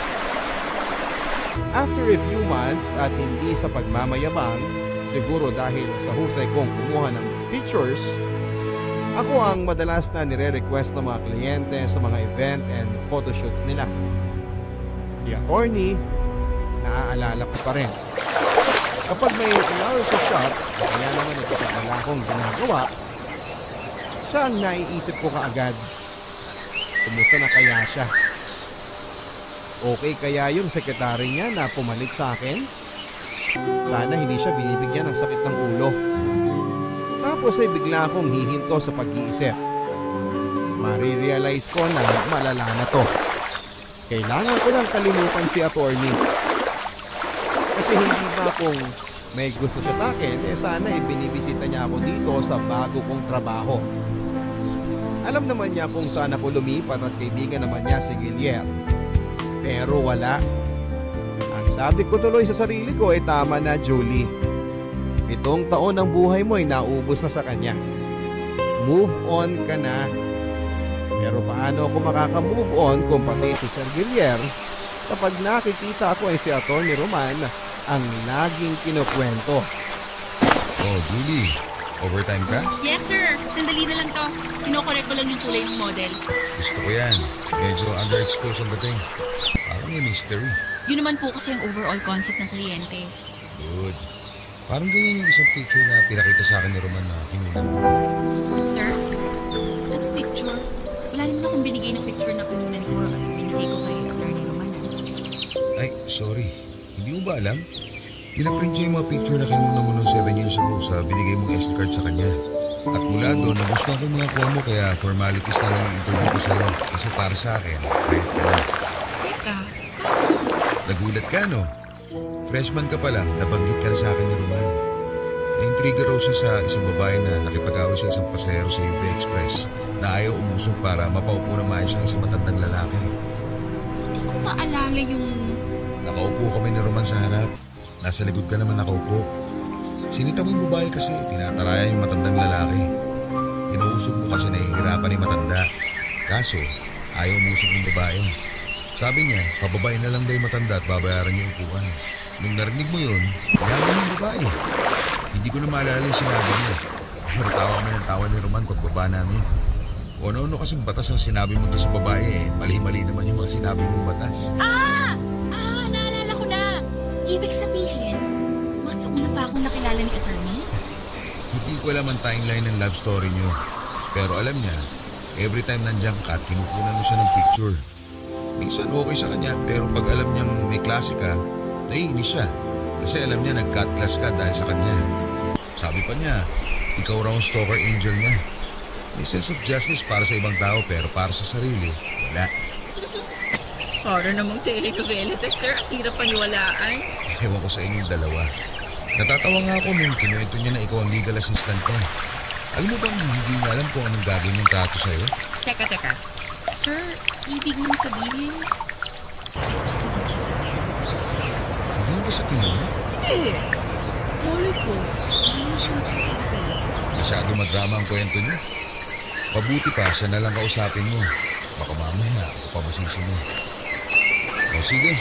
Speaker 1: After a few months at hindi sa pagmamayabang, siguro dahil sa husay kong kumuha ng pictures, ako ang madalas na nire-request ng mga kliyente sa mga event and photoshoots nila. Si attorney, naaalala ko pa rin. Kapag may allowance sa shop, kaya naman ito pag wala akong ginagawa, siya ang naiisip ko kaagad. Kumusta na kaya siya? Okay kaya yung sekretary niya na pumalit sa akin? Sana hindi siya binibigyan ng sakit ng ulo. Tapos ay bigla akong hihinto sa pag-iisip. Marirealize ko na malala na to. Kailangan ko nang kalimutan si attorney. Kasi hindi ba kung may gusto siya sa akin, sana binibisita niya ako dito sa bago kong trabaho. Alam naman niya kung saan ako lumipat at kaibigan naman niya si Gilier. Pero wala. Ang sabi ko tuloy sa sarili ko ay tama na, Julie. 7 taon ng buhay mo ay naubos na sa kanya. Move on ka na. Pero paano ako makaka-move on kung pati si Sir Gilier kapag nakikita ako ay si Atty. Roman ang laging kinukwento.
Speaker 5: Oh, Julie, overtime ka?
Speaker 6: Yes, sir. Sandali na lang to. Kinokorek ko lang yung kulay ng model.
Speaker 5: Gusto ko yan. Medyo underexposed ang dating. Parang may mystery.
Speaker 6: Yun naman po kasi ang overall concept ng kliyente.
Speaker 5: Good. Parang ganyan yung isang picture na pinakita sa akin ni Roman na kinunan mo.
Speaker 6: Sir, ano picture? Wala naman akong binigay ng picture na kununan ko at binigay ko kay Atty. Roman.
Speaker 5: Ay, sorry. Hindi mo ba alam? Pinaprint niya yung mga picture na kinunan mo noong 7 years ago sa binigay mong SD card sa kanya. At mula doon, nagustuhan ko yung mga kuha mo kaya formalities na lang yung interview ko sa'yo. Kasi para sa akin, hired ka na.
Speaker 6: Teka,
Speaker 5: Nagulat ka, no? Freshman ka pa lang, nabanggit ka na sa akin ni Roman. Na-intriga raw siya sa isang babae na nakipag-away sa isang pasahero sa UV Express na ayaw umusok para mapaupo na maayos ang isang matandang lalaki.
Speaker 6: hindi ko maalala yung...
Speaker 5: Nakaupo kami ni Roman sa harap. Nasa likod ka naman nakaupo. Sinita mo yung babae kasi tinataraya yung matandang lalaki. Inuusog mo kasi nahihirapan yung matanda. Kaso, ayaw umusog ng babae. Sabi niya, pababain na lang daw yung matanda at babayaran niya yung upuan. Nung narinig mo yun, yaman yung babae. Hindi ko na maalala yung sinabi niya. Pero tawa kami ng tawa ni Roman pagbaba namin. Kung ano-ano kasing batas ang sinabi mo doon sa babae mali-mali naman yung mga sinabi mong batas.
Speaker 6: Naalala ko na. Ibig sabihin, mas una pa akong nakilala ni attorney?
Speaker 5: Hindi ko alam ang timeline ng love story niyo. Pero alam niya, every time nandiyan ka, kinukunan mo siya ng picture. Minsan okay sa kanya, pero pag alam niyang may klase ka, naiinis siya. Kasi alam niya nag-cut class ka dahil sa kanya. Sabi pa niya, ikaw raw ang stalker angel niya. May sense of justice para sa ibang tao, pero para sa sarili, wala.
Speaker 6: Para namang telenovela to, sir. Ang hirap paniwalaan.
Speaker 5: Ewan ko sa inyong dalawa. Natatawa nga ako nung kinuwento niya na ikaw ang legal assistant niya. Alam mo bang hindi niya alam kung anong gagawin yung trato sa'yo?
Speaker 6: Teka. Sir, ibig mong sabihin?
Speaker 7: Gusto ko siya sa akin.
Speaker 5: Hindi mo ba siya tinanong?
Speaker 6: Hindi. Malay ko. Hindi mo siya nagsasabi.
Speaker 5: Masyado madrama ang kwento niyo. Pabuti pa siya na lang kausapin mo. Baka mamaya ako pabasisi mo. O sige,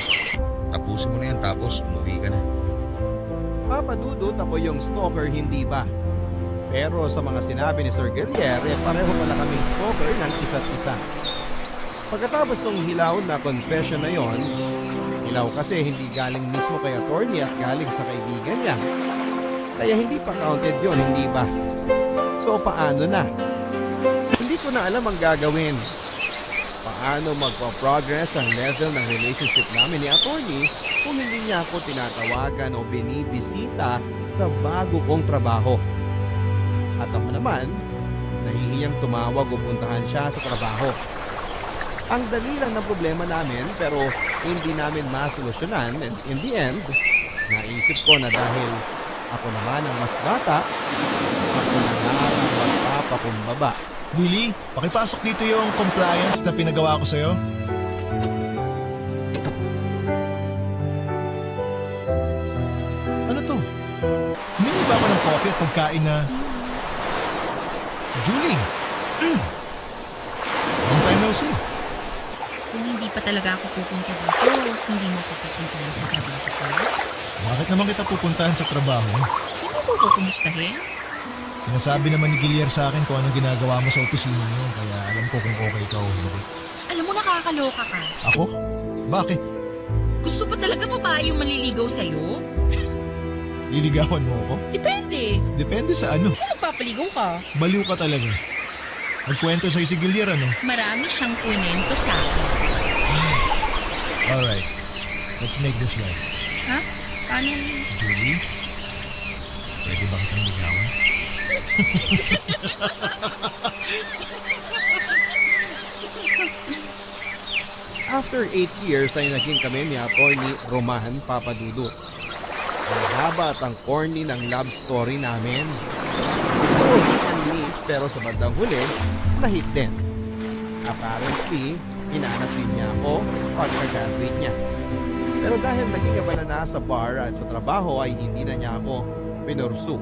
Speaker 5: tapusin mo na yan tapos umuwi ka na.
Speaker 1: Papa Dudut, ako yung stalker, hindi ba? Pero sa mga sinabi ni Sir Guillier, pareho pala kaming stalker ng isa't isa. Pagkatapos ng hilaw na confession na yon, hilaw kasi hindi galing mismo kay attorney at galing sa kaibigan niya. Kaya hindi pa counted yon, hindi ba? So paano na? Hindi ko na alam ang gagawin. Paano magpa-progress ang level ng relationship namin ni attorney kung hindi niya ako tinatawagan o binibisita sa bago kong trabaho. At ako naman, nahihiyang tumawag o puntahan siya sa trabaho. Ang dali lang ng problema namin pero hindi namin masolusyonan and in the end, naisip ko na dahil ako naman ang mas bata, ako na nga ang magpapakumbaba.
Speaker 3: Willie, pakipasok dito yung compliance na pinagawa ko sa'yo. Ano to? Humingi ba ako ng coffee at pagkain na... Julie! Long time no see.
Speaker 6: Kung hindi pa talaga ako pupunta dito, hindi mo ko pupuntahan sa trabaho ko.
Speaker 3: Bakit naman kita pupuntahan sa trabaho?
Speaker 6: Hindi mo ko kumustahin?
Speaker 3: Sinasabi naman ni Guillier sa akin kung anong ginagawa mo sa opisina niyo, kaya alam ko kung okay ka o hindi.
Speaker 6: Alam mo, nakakaloka ka.
Speaker 3: Ako? Bakit?
Speaker 6: Gusto pa talaga babae yung maliligaw sa'yo?
Speaker 3: Liligawan mo ako?
Speaker 6: Depende.
Speaker 3: Depende sa ano.
Speaker 6: Kung magpapaligaw ka,
Speaker 3: Baliw ka talaga. Nagkwento sa'yo si Guillier, ano?
Speaker 6: marami siyang kwento sa akin.
Speaker 3: Alright. Let's make this right.
Speaker 6: Ha? Paano?
Speaker 3: Julie? Pwede ba kitang ligawan?
Speaker 1: After 8 years ay naging kami ni attorney Roman Papadudut. Ang haba at ang corny ng love story namin. Puro hit and miss pero sa bandang huli, na-hit din. Apparently, hinanap din niya ako pagka-graduate niya. Pero dahil naging abala na sa bar at sa trabaho ay hindi na niya ako pinursu.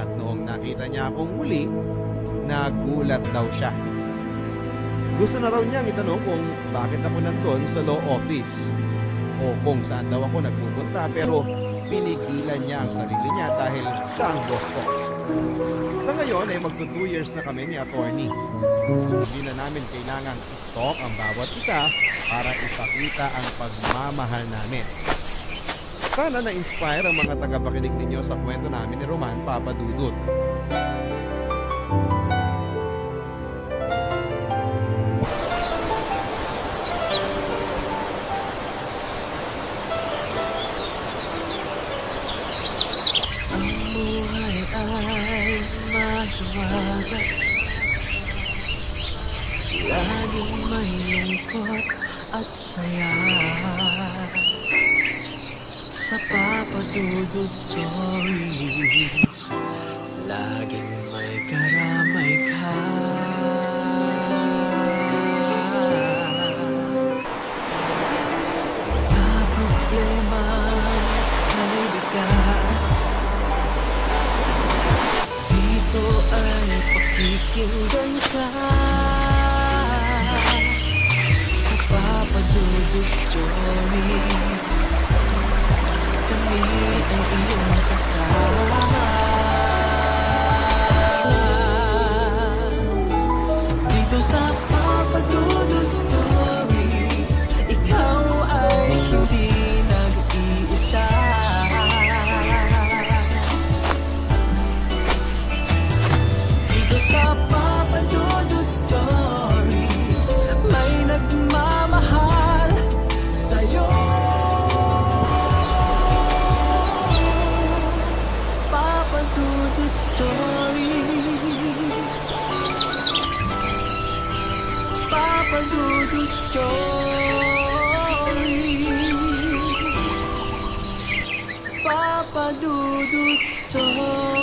Speaker 1: At noong nakita niya akong muli, nagulat daw siya. Gusto na raw niyang itanong kung bakit ako nandun sa law office o kung saan daw ako nagpupunta pero pinigilan niya ang sarili niya dahil siya ang boss ko. Sa ngayon ay magto 2 years na kami ni attorney. Hindi na namin kailangang i-stalk ang bawat isa para ipakita ang pagmamahal namin. Sana na-inspire ang mga tagapakinig ninyo sa kwento namin ni Roman Papadudut.
Speaker 9: Laging may lungkot at saya sa Papadudut Stories. Laging may karamay ka. Mga problema ay bigat. Dito ay pakikinggan ka. Papadudut Stories. Kami ay iyong kasama. Dito sa Papadudut Stories, ikaw ay hindi nag-iisa. Dito sa Papadudut Stories, may nagmamahal sa'yo. Papadudut Stories. Papadudut Stories. dudot sa